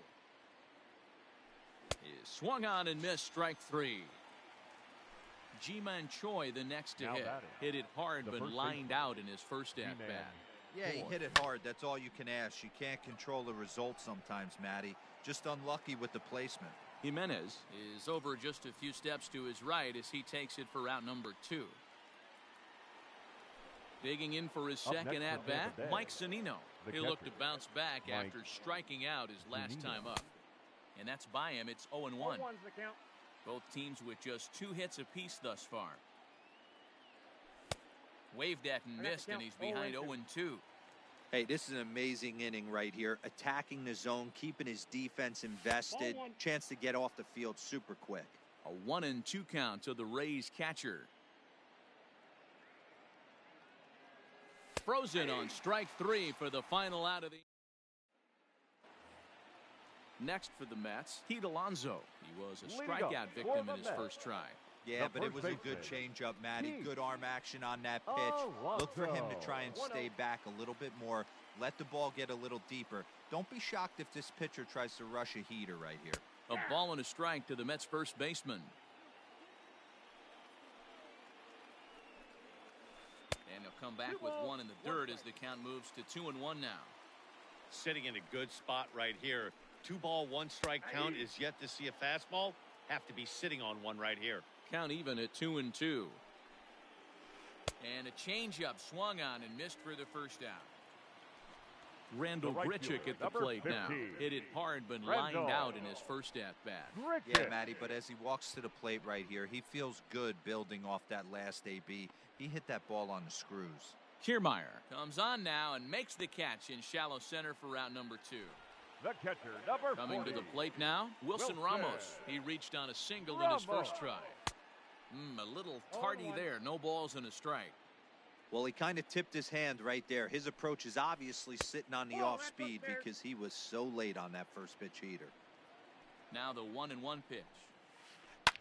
is swung on and missed, strike three. Ji-Man Choi the next to Now hit. batting. Hit it hard The but first lined baseman. out in his first at Ji-Man. bat. Yeah, he hit it hard. That's all you can ask. You can't control the result sometimes, Matty. Just unlucky with the placement. Jimenez is over just a few steps to his right as he takes it for out number 2. Digging in for his Up second next at for bat, Tampa Bay, Mike Zunino. the He'll look to catcher, bounce back Mike after striking out his last Zunino. time up. And that's by him. It's 0-1. 0-1's the count. Both teams with just 2 hits apiece thus far. Waved at and I got the missed, and count. he's behind 0-2. Hey, this is an amazing inning right here. Attacking the zone, keeping his defense invested. Ball one. Chance to get off the field super quick. A 1-2 count to the Rays catcher. Frozen on strike 3 for the final out of the. Next for the Mets, Pete Alonso. He was a Leading up strikeout for victim the in his Mets. first try. Yeah, The but it first was a good baseman, changeup, Matty. Pete Good arm action on that pitch. Look for him to try and Alonso. stay back a little bit more. Let the ball get a little deeper. Don't be shocked if this pitcher tries to rush a heater right here. A ball and a strike to the Mets first baseman. And he'll come back with one in the dirt as the count moves to 2-1 now. Sitting in a good spot right here. 2-ball, 1-strike count is yet to see a fastball. Have to be sitting on one right here. Count even at 2-2. And a changeup swung on and missed for the first out. Randall The right Grichuk fielder, at the number plate now. 15. Hit it hard but Randall. lined out in his first at bat. Yeah, Matty, but as he walks to the plate right here, he feels good building off that last AB. He hit that ball on the screws. Kiermaier comes on now and makes the catch in shallow center for route number 2. The catcher, number Coming 40. to the plate now, Wilson Wilson. Ramos. He reached on a single in his first try. A little tardy there. No balls and a strike. Well, he kind of tipped his hand right there. His approach is obviously sitting on the off speed because he was so late on that first pitch heater. Now the 1-1 pitch.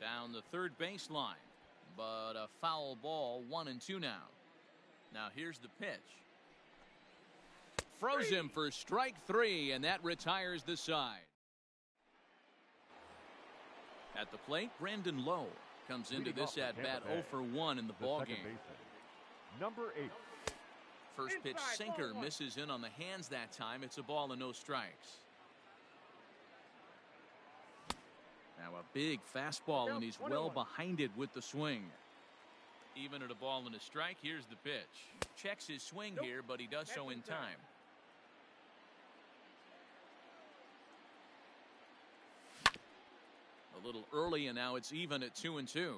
Down the third baseline. But a foul ball, 1-2 now. Now here's the pitch. Froze him for strike 3, and that retires the side. At the plate, Brandon Lowe comes into Leading this off the at bat Tampa Bay, 0 for 1 in the The ball second game. baseman, number 8. First pitch Inside, sinker ball one. misses in on the hands that time. It's a ball and no strikes. Now a big fastball, and he's well behind it with the swing. Even at a ball and a strike, here's the pitch. Checks his swing here, but he does so in time. A little early, and now it's even at 2-2.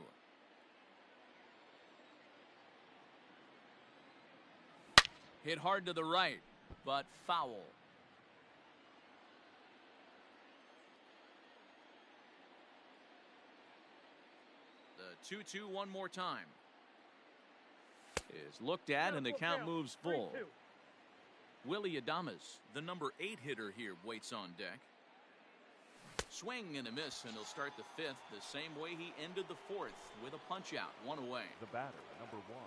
Hit hard to the right, but foul. The 2-2 one more time. Is looked at, and the count moves full. 3-2. Willie Adames, the number 8 hitter here, waits on deck. Swing and a miss, and he'll start the 5th the same way he ended the 4th with a punch out, 1 away. The batter, number 1.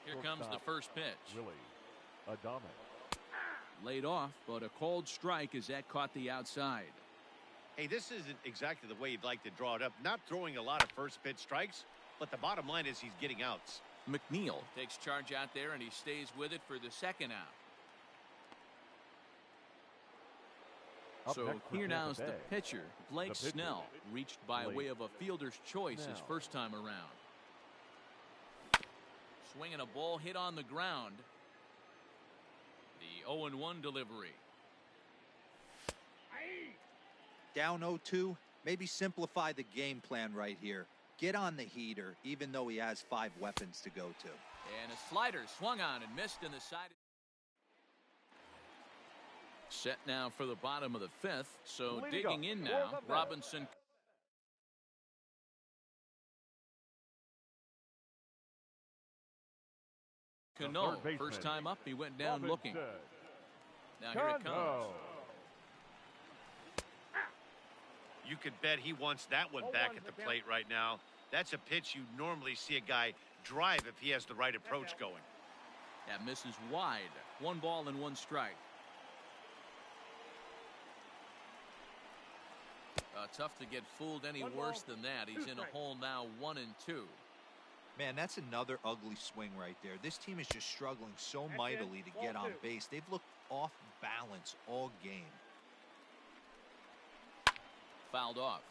Here comes the Shortstop, first pitch. Willie Adames. Laid off, but a called strike as that caught the outside. Hey, this isn't exactly the way you'd like to draw it up. Not throwing a lot of first pitch strikes, but the bottom line is he's getting outs. McNeil takes charge out there, and he stays with it for the second out. Up So next for here Tampa now is the Bay, pitcher, Blake the pitcher, Snell, reached by Blake way of a fielder's choice his Snell. first time around. Swinging a ball hit on the ground. The 0-1 delivery. Down 0-2, maybe simplify the game plan right here. Get on the heater, even though he has 5 weapons to go to. And a slider swung on and missed in the side. Set now for the bottom of the 5th. So Leading digging up in for now, the Mets. Robinson. Cano, third baseman, first time up, he went down looking. Robinson. Now here it comes. Cano. You could bet he wants that one back at the plate right now. That's a pitch you normally see a guy drive if he has the right approach going. That misses wide. 1 ball and 1 strike. Tough to get fooled any worse than that. He's in a hole now, 1-2. Man, that's another ugly swing right there. This team is just struggling so mightily to get on base. They've looked off balance all game. Fouled off.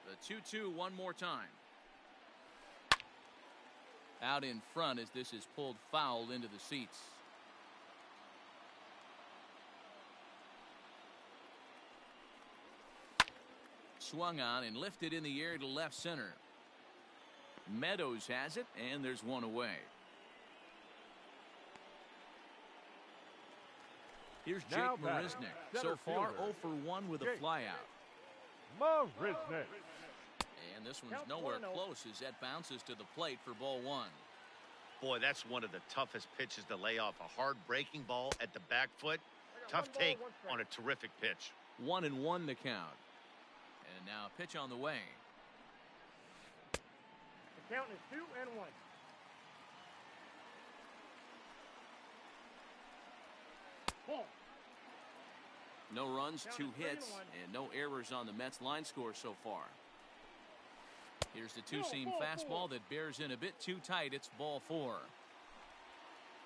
The 2-2 one more time. Out in front as this is pulled foul into the seats. Swung on and lifted in the air to left center. Meadows has it, and there's 1 away. Here's Jake Marisnick. So far, 0 for 1 with a flyout. Marisnick. And this one's nowhere close as that bounces to the plate for ball 1. Boy, that's one of the toughest pitches to lay off. A hard breaking ball at the back foot. Tough take on a terrific pitch. 1-1 the count. And now a pitch on the way. The count is 2-1. Ball. No runs, 2 hits, and no errors on the Mets line score so far. Here's the two-seam fastball that bears in a bit too tight. It's ball 4.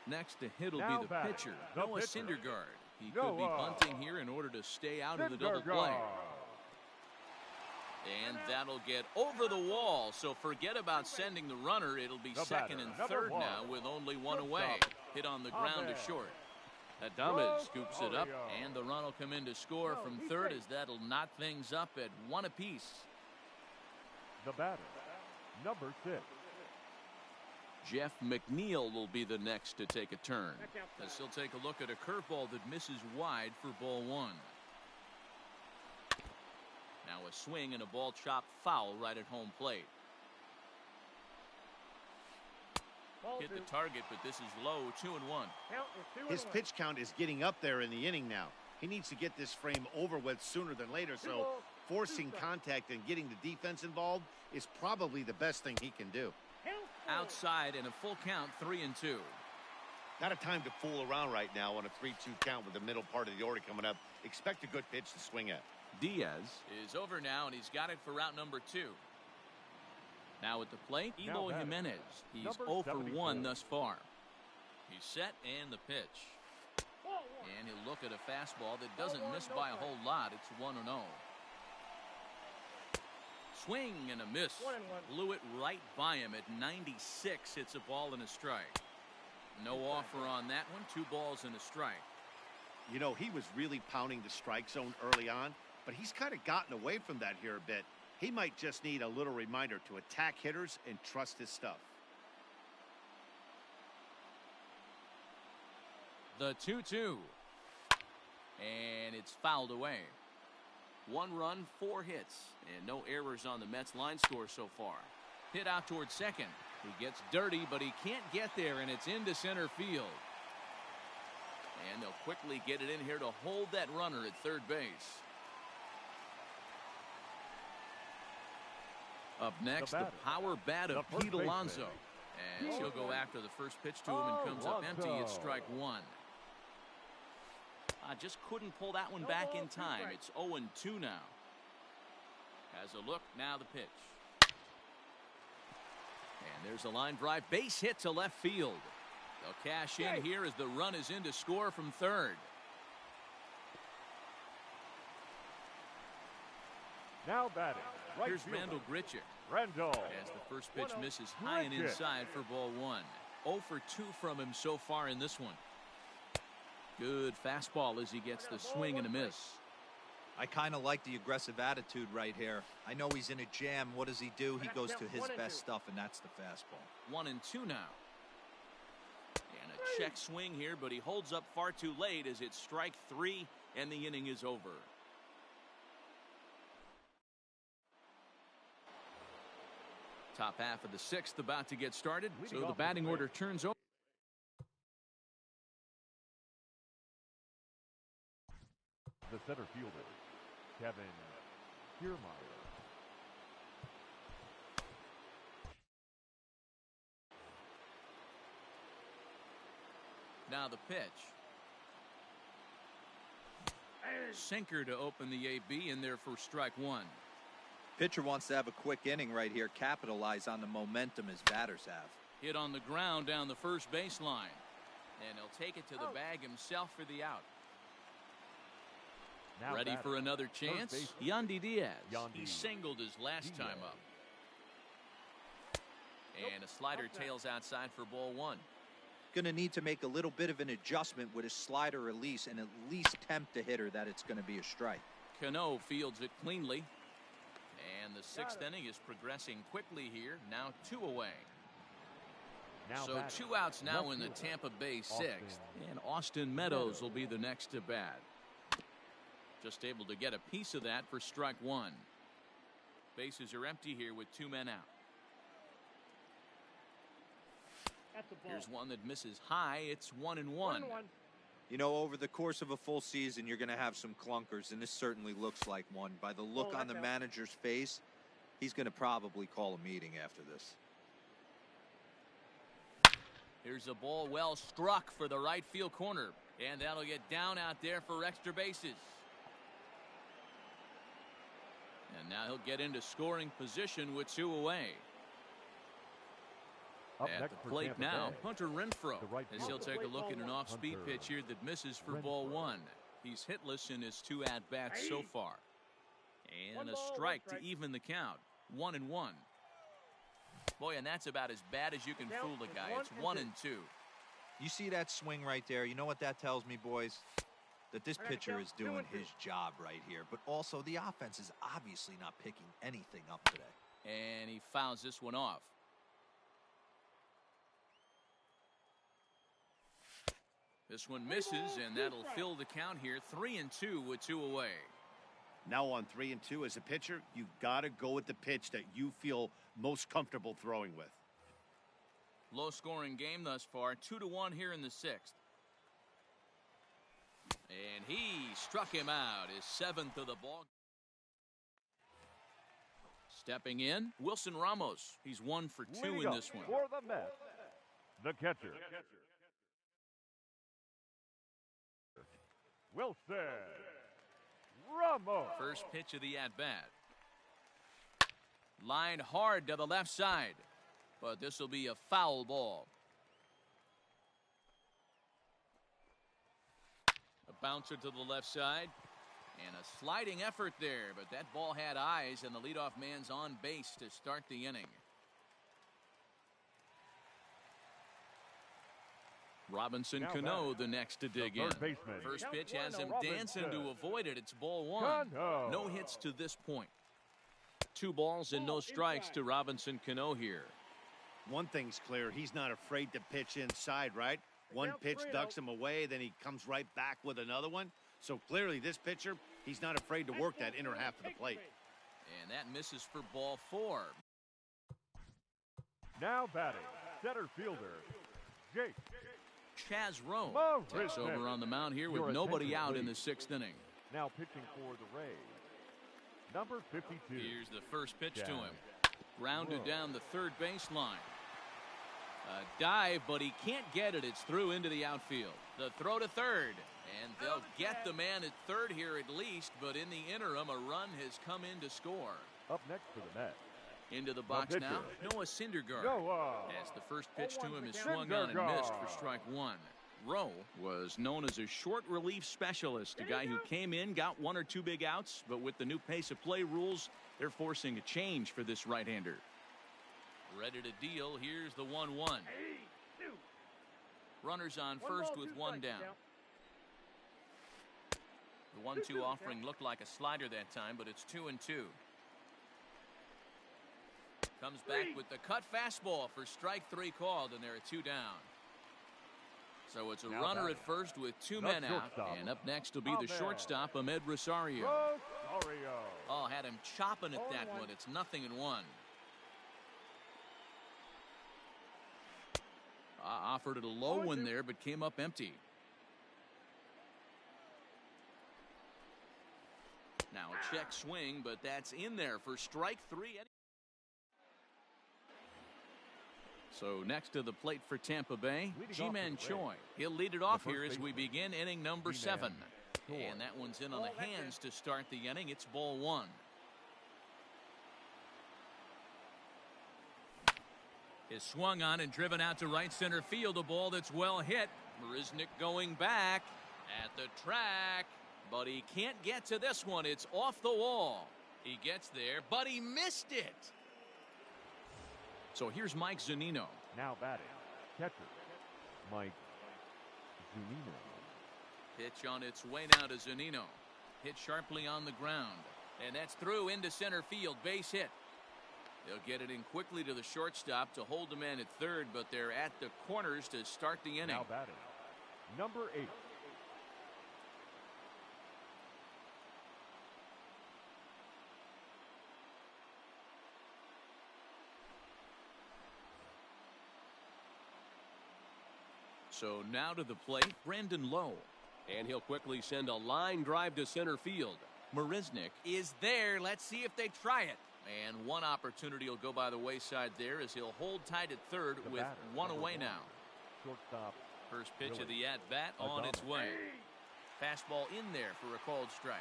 Next to hit will be the pitcher, Noah Syndergaard. He could be bunting here in order to stay out of the double play. And that'll get over the wall, so forget about sending the runner. It'll be second and third now with only 1 away. Hit on the ground to short. Adames scoops it up, and the run will come in to score from third as that'll knot things up at 1 apiece. The batter, number 6. Jeff McNeil will be the next to take a turn, as he'll take a look at a curveball that misses wide for ball 1. Now a swing and a ball chopped foul right at home plate. Hit the target, but this is low, 2-1. His pitch count is getting up there in the inning now. He needs to get this frame over with sooner than later, so forcing contact and getting the defense involved is probably the best thing he can do. Outside and a full count, 3-2. Not a time to fool around right now on a 3-2 count with the middle part of the order coming up. Expect a good pitch to swing at. Diaz is over now, and he's got it for route number 2. Now at the plate, Eloy Jimenez. He's 0 for 1 thus far. He's set and the pitch. And he'll look at a fastball that doesn't miss by a whole lot. It's 1-0. Swing and a miss. Blew it right by him at 96. It's a ball and a strike. No offer on that one. 2 balls and a strike. You know, he was really pounding the strike zone early on, but he's kind of gotten away from that here a bit. He might just need a little reminder to attack hitters and trust his stuff. The 2-2. And it's fouled away. 1 run, 4 hits, and no errors on the Mets line score so far. Hit out towards second. He gets dirty, but he can't get there, and it's into center field. And they'll quickly get it in here to hold that runner at third base. Up next, the power bat of Pete Alonso. As he'll go after the first pitch to him and comes up empty. It's strike 1. Just couldn't pull that one back in time. It's 0-2 now. Has a look, now the pitch. And there's a line drive, base hit to left field. They'll cash in here as the run is in to score from third. Now batting. Right Here's fielder. Randall Grichuk. Randall. As the first pitch misses high and inside for ball 1. 0 for 2 from him so far in this one. Good fastball as he gets the swing and a miss. I kind of like the aggressive attitude right here. I know he's in a jam. What does he do? He goes to his best stuff, and that's the fastball. 1-2 now. And a check swing here, but he holds up far too late as it's strike 3, and the inning is over. Top half of the 6th about to get started, so the batting order turns over. The center fielder, Kevin Kiermaier. Now the pitch. Sinker to open the AB in there for strike one. Pitcher wants to have a quick inning right here, capitalize on the momentum his batters have. Hit on the ground down the first baseline. And he'll take it to the bag himself for the out. Now Ready batter, for another chance? Yandy Diaz. He singled his last time up. And a slider tails outside for ball one. Going to need to make a little bit of an adjustment with his slider release and at least tempt the hitter that it's going to be a strike. Cano fields it cleanly. And the sixth inning is progressing quickly here. Now 2 away. Now So batter, 2 outs now in the left fielder, Tampa Bay Austin sixth. And Austin Meadows will be the next to bat. Just able to get a piece of that for strike one. Bases are empty here with 2 men out. That's a ball. Here's one that misses high. It's 1-1. You know, over the course of a full season, you're going to have some clunkers, and this certainly looks like one. By the look on the manager's face, he's going to probably call a meeting after this. Here's a ball well struck for the right field corner. And that'll get down out there for extra bases. And now he'll get into scoring position with 2 away. Up At next the for plate Tampa now, Bay, Hunter Renfroe, the right as he'll fielder. take a look at an off-speed Hunter pitch here that misses for ball Renfroe. one. He's hitless in his 2 at-bats so far. And a strike to even the count. 1-1. Boy, and that's about as bad as you can fool a guy. It's 1-2. You see that swing right there? You know what that tells me, boys? That this pitcher is doing his job right here. But also, the offense is obviously not picking anything up today. And he fouls this one off. This one misses, and that'll fill the count here. 3-2 with 2 away. Now on 3-2 as a pitcher, you've got to go with the pitch that you feel most comfortable throwing with. Low scoring game thus far. 2-1 here in the 6th. And he struck him out. His 7th of the ball. Stepping in, Wilson Ramos. He's 1 for 2 Leading in up this one. for the Mets, the catcher, Wilson Ramos. First pitch of the at-bat. Line hard to the left side. But this will be a foul ball. A bouncer to the left side. And a sliding effort there. But that ball had eyes, and the leadoff man's on base to start the inning. Robinson Cano the next to dig in. First pitch has him dancing to avoid it. It's ball one. No hits to this point. 2 balls and no strikes to Robinson Cano here. One thing's clear, he's not afraid to pitch inside, right? One pitch ducks him away, then he comes right back with another one. So clearly this pitcher, he's not afraid to work that inner half of the plate. And that misses for ball 4. Now batting, center fielder, Jake. Chaz Rome takes Morrison. over on the mound here with Your nobody attention, out in the please. 6th inning. Now pitching for the Rays, number 52. Here's the first pitch to Chaz him. Grounded Rome. down the third baseline. A dive, but he can't get it. It's through into the outfield. The throw to third. And they'll get the man at third here at least, but in the interim, a run has come in to score. Up next for the Mets, Into the box pitcher. now, Noah Syndergaard. Noah As the first pitch to him is swung on and missed for strike 1. Rowe was known as a short relief specialist, a guy who came in, got 1 or 2 big outs, but with the new pace of play rules, they're forcing a change for this right-hander. Ready to deal. Here's the 1-1. Runners on first with 1 down. The 1-2 offering looked like a slider that time, but it's 2-2. Comes back with the cut fastball for strike 3 called, and there are 2 down. So it's a Now runner batting, at first with 2 the men out, shortstop, and up next will be the Ahmed shortstop, Ahmed Rosario. Rosario. Oh, had him chopping at that one. It's 0-1. Offered it a low one there, but came up empty. Now a check swing, but that's in there for strike 3. So next to the plate for Tampa Bay, Ji-Man Choi. He'll lead it off here as we begin inning number 7. And that one's in on the hands to start the inning. It's ball 1. Is swung on and driven out to right center field. A ball that's well hit. Marisnick going back at the track, but he can't get to this one. It's off the wall. He gets there, but he missed it. So here's Mike Zunino. Now batting, catcher, Mike Zunino. Pitch on its way now to Zunino. Hit sharply on the ground. And that's through into center field. Base hit. They'll get it in quickly to the shortstop to hold the man at third, but they're at the corners to start the inning. Now batting, number 8. So now to the plate, Brandon Lowe. And he'll quickly send a line drive to center field. Marisnick is there. Let's see if they try it. And one opportunity will go by the wayside there as he'll hold tight at third with one away now. Shortstop. First pitch of the at-bat on its way. Fastball in there for a called strike.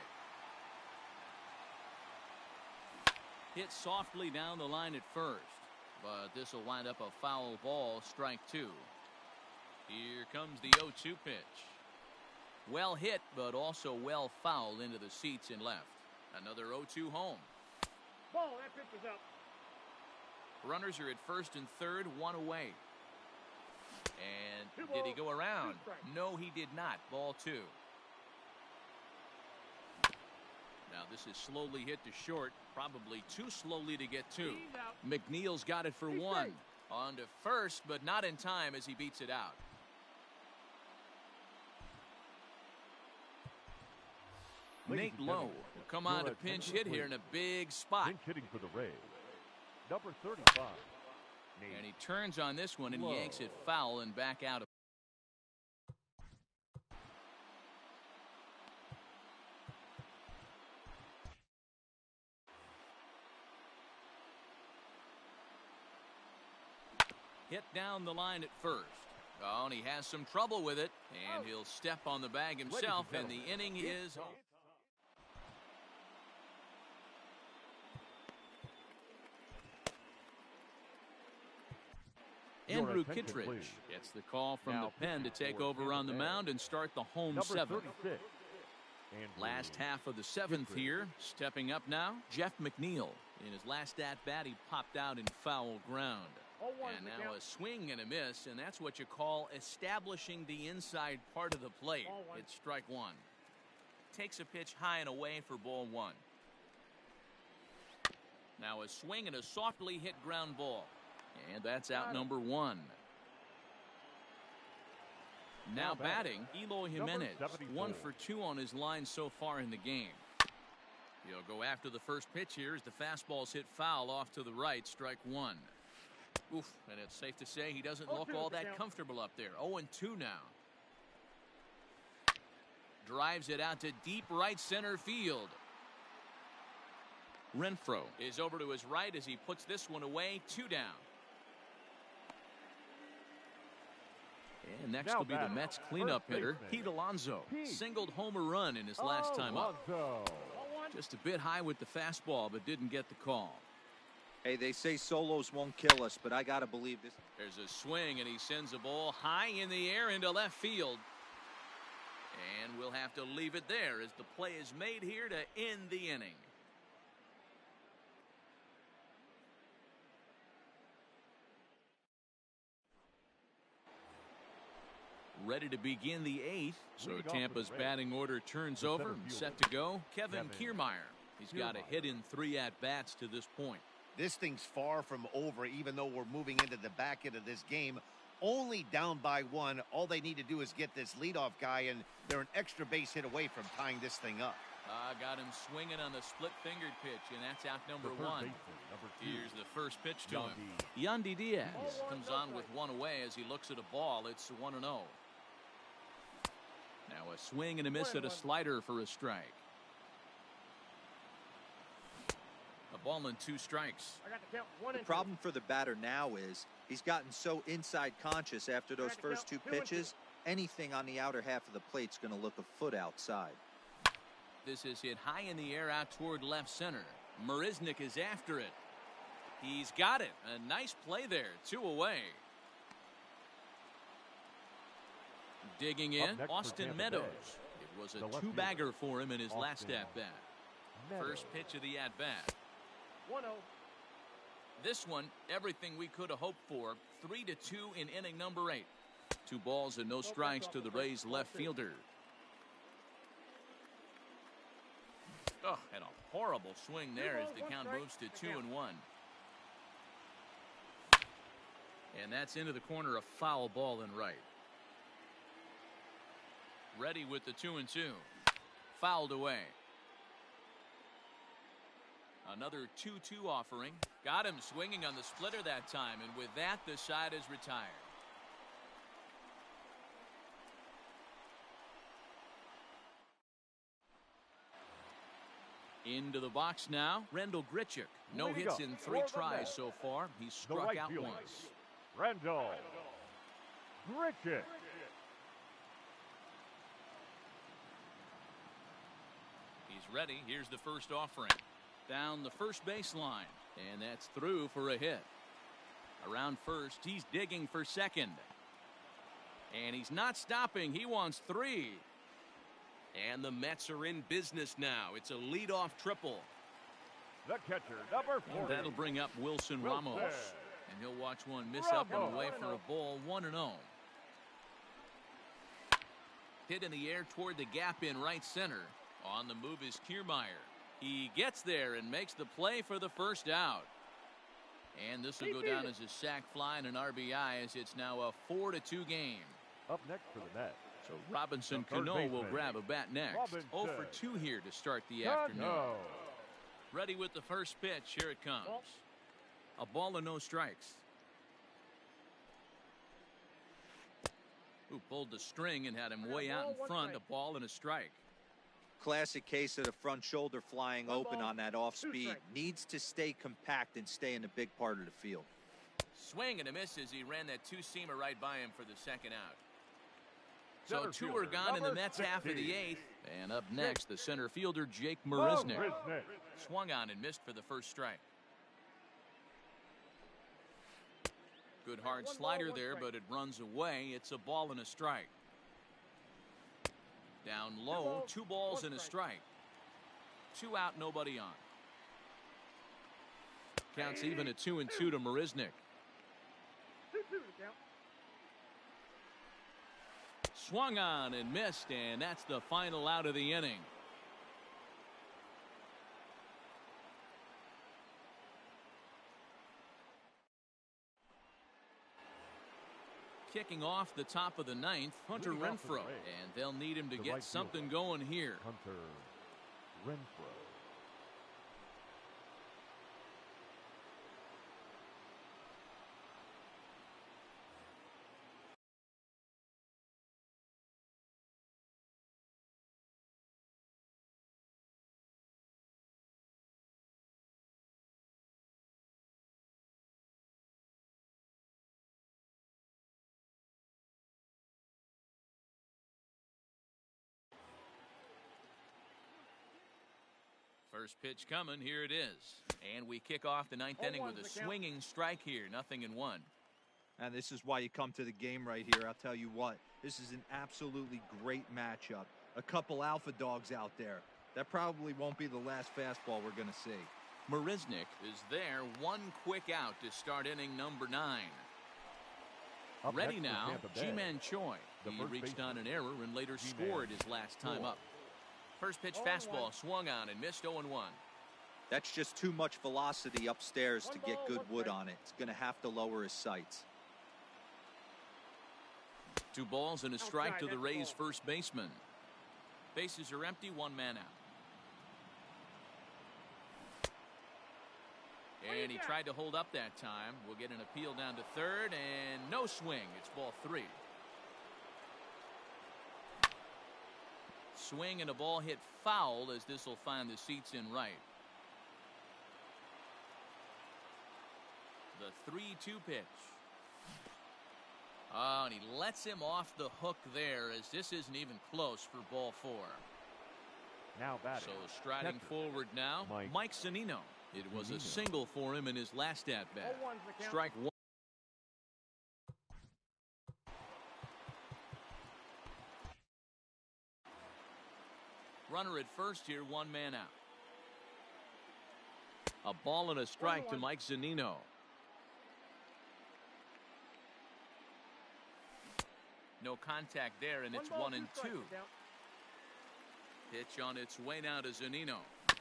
Hit softly down the line at first, but this will wind up a foul ball, strike 2. Here comes the 0-2 pitch. Well hit, but also well fouled into the seats and left. Another 0-2 home. Ball, that pitch is up. Runners are at first and third, one away. And did he go around? No, he did not. Ball 2. Now this is slowly hit to short, probably too slowly to get to. McNeil's got it for 1. On to first, but not in time as he beats it out. Nate Lowe will come on to pinch hit here in a big spot. Pinch hitting for the Rays, number 35. And he turns on this one and yanks it foul and back out. Hit down the line at first. Oh, and he has some trouble with it, and he'll step on the bag himself, and the inning is over. Andrew Kittredge gets the call from the pen to take over on the mound and start the home 7th. Last half of the 7th here. Stepping up now, Jeff McNeil. In his last at-bat, he popped out in foul ground. And now a swing and a miss, and that's what you call establishing the inside part of the plate. It's strike 1. Takes a pitch high and away for ball 1. Now a swing and a softly hit ground ball. And that's out number 1. Now batting, Eloy Jimenez. 1 for 2 on his line so far in the game. He'll go after the first pitch here as the fastball's hit foul off to the right, strike 1. Oof, and it's safe to say he doesn't look all that comfortable up there. 0-2 now. Drives it out to deep right center field. Renfroe is over to his right as he puts this one away, 2 down. And next will be the Mets cleanup hitter, Pete Alonso. Singled home a run in his last time up. Just a bit high with the fastball, but didn't get the call. Hey, they say solos won't kill us, but I got to believe this. There's a swing, and he sends a ball high in the air into left field. And we'll have to leave it there as the play is made here to end the inning. Ready to begin the 8th. So Tampa's batting order turns over and set to go. Kevin Kiermaier. He's got a hit in 3 at-bats to this point. This thing's far from over, even though we're moving into the back end of this game. Only down by 1. All they need to do is get this leadoff guy, and they're an extra base hit away from tying this thing up. Got him swinging on the split-fingered pitch, and that's out number 1. Here's the first pitch to him. Yandy Diaz comes on with 1 away as he looks at a ball. It's 1-0. Now a swing and a miss at a slider for a strike. A Ball and 2 strikes. I got to count 1 The and problem for the batter now is he's gotten so inside conscious after those first 2 pitches, anything on the outer half of the plate's going to look a foot outside. This is hit high in the air out toward left center. Marisnik is after it. He's got it. A nice play there. 2 away. Digging in, Austin Meadows. It was a 2-bagger for him in his last at-bat. First pitch of the at-bat. 1-0. This one, everything we could have hoped for. 3-2 in inning number 8. 2 balls and no strikes to the Rays left fielder. Oh, and a horrible swing there as the count moves to 2-1. And that's into the corner, a foul ball and right. Ready with the 2-2. Fouled away. Another 2-2 offering. Got him swinging on the splitter that time, and with that, the side is retired. Into the box now, Rendell Grichuk. No hits in 3 tries so far. He's struck out once. Rendell Grichuk. He's ready. Here's the first offering. Down the first baseline, and that's through for a hit. Around first, he's digging for second. And he's not stopping. He wants 3. And the Mets are in business now. It's a leadoff triple. The catcher, number 40. That'll bring up Wilson Ramos. And he'll watch one miss up and away for a ball, 1-0. Hit in the air toward the gap in right center. On the move is Kiermaier. He gets there and makes the play for the first out. And this will go down as a sac fly and an RBI, as it's now a 4-2 game. Up next for the Mets. So Robinson Cano will grab a bat next. 0 for 2 here to start the afternoon. Ready with the first pitch. Here it comes. A ball and no strikes. Who pulled the string and had him way out in front. A ball and a strike. Classic case of the front shoulder flying open on that off speed. Needs to stay compact and stay in the big part of the field. Swing and a miss as he ran that 2-seamer right by him for the second out. So 2 are gone in the Mets half of the 8th. And up next, the center fielder, Jake Marisnik. Swung on and missed for the first strike. Good hard slider there, but it runs away. It's a ball and a strike. Down low, 2 balls and a strike. 2 out, nobody on. Counts even at 2-2 to Marisnik. 2-2 to count. Swung on and missed, and that's the final out of the inning. Kicking off the top of the 9th, Hunter Renfroe, and they'll need him to get something going here. Hunter Renfroe. First pitch coming, here it is. And we kick off the 9th inning with a swinging strike here, 0-1. And this is why you come to the game right here. I'll tell you what, this is an absolutely great matchup. A couple alpha dogs out there. That probably won't be the last fastball we're going to see. Marisnik is there, 1 quick out to start inning number 9. Ready now, Ji-Man Choi. He reached on an error and later scored his last time up. First pitch fastball swung on and missed 0-1. That's just too much velocity upstairs to get good wood on it. It's going to have to lower his sights. 2 balls and a strike to the Rays' first baseman. Bases are empty, 1 man out. And he tried to hold up that time. We'll get an appeal down to third, and no swing. It's ball 3. Swing and a ball hit foul as this will find the seats in right. The 3-2 pitch. Oh, and he lets him off the hook there, as this isn't even close for ball 4. Now batting. So striding catcher, forward now, Mike Zunino. It was a single for him in his last at-bat. 0-1's the count. Strike 1. Runner at first here, 1 man out. A ball and a strike to Mike Zunino. No contact there, and it's 1 and 2. Pitch on its way now to Zunino. A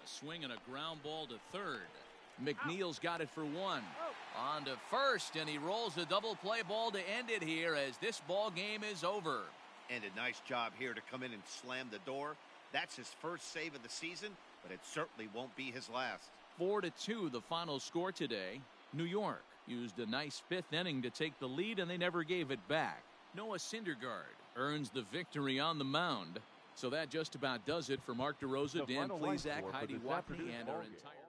swing and a ground ball to third. McNeil's got it for 1. On to first, and he rolls a double play ball to end it here as this ball game is over. And a nice job here to come in and slam the door. That's his first save of the season, but it certainly won't be his last. 4-2 the final score today. New York used a nice 5th inning to take the lead, and they never gave it back. Noah Syndergaard earns the victory on the mound. So that just about does it for Mark DeRosa, Dan Plesac, Heidi Watney, and our entire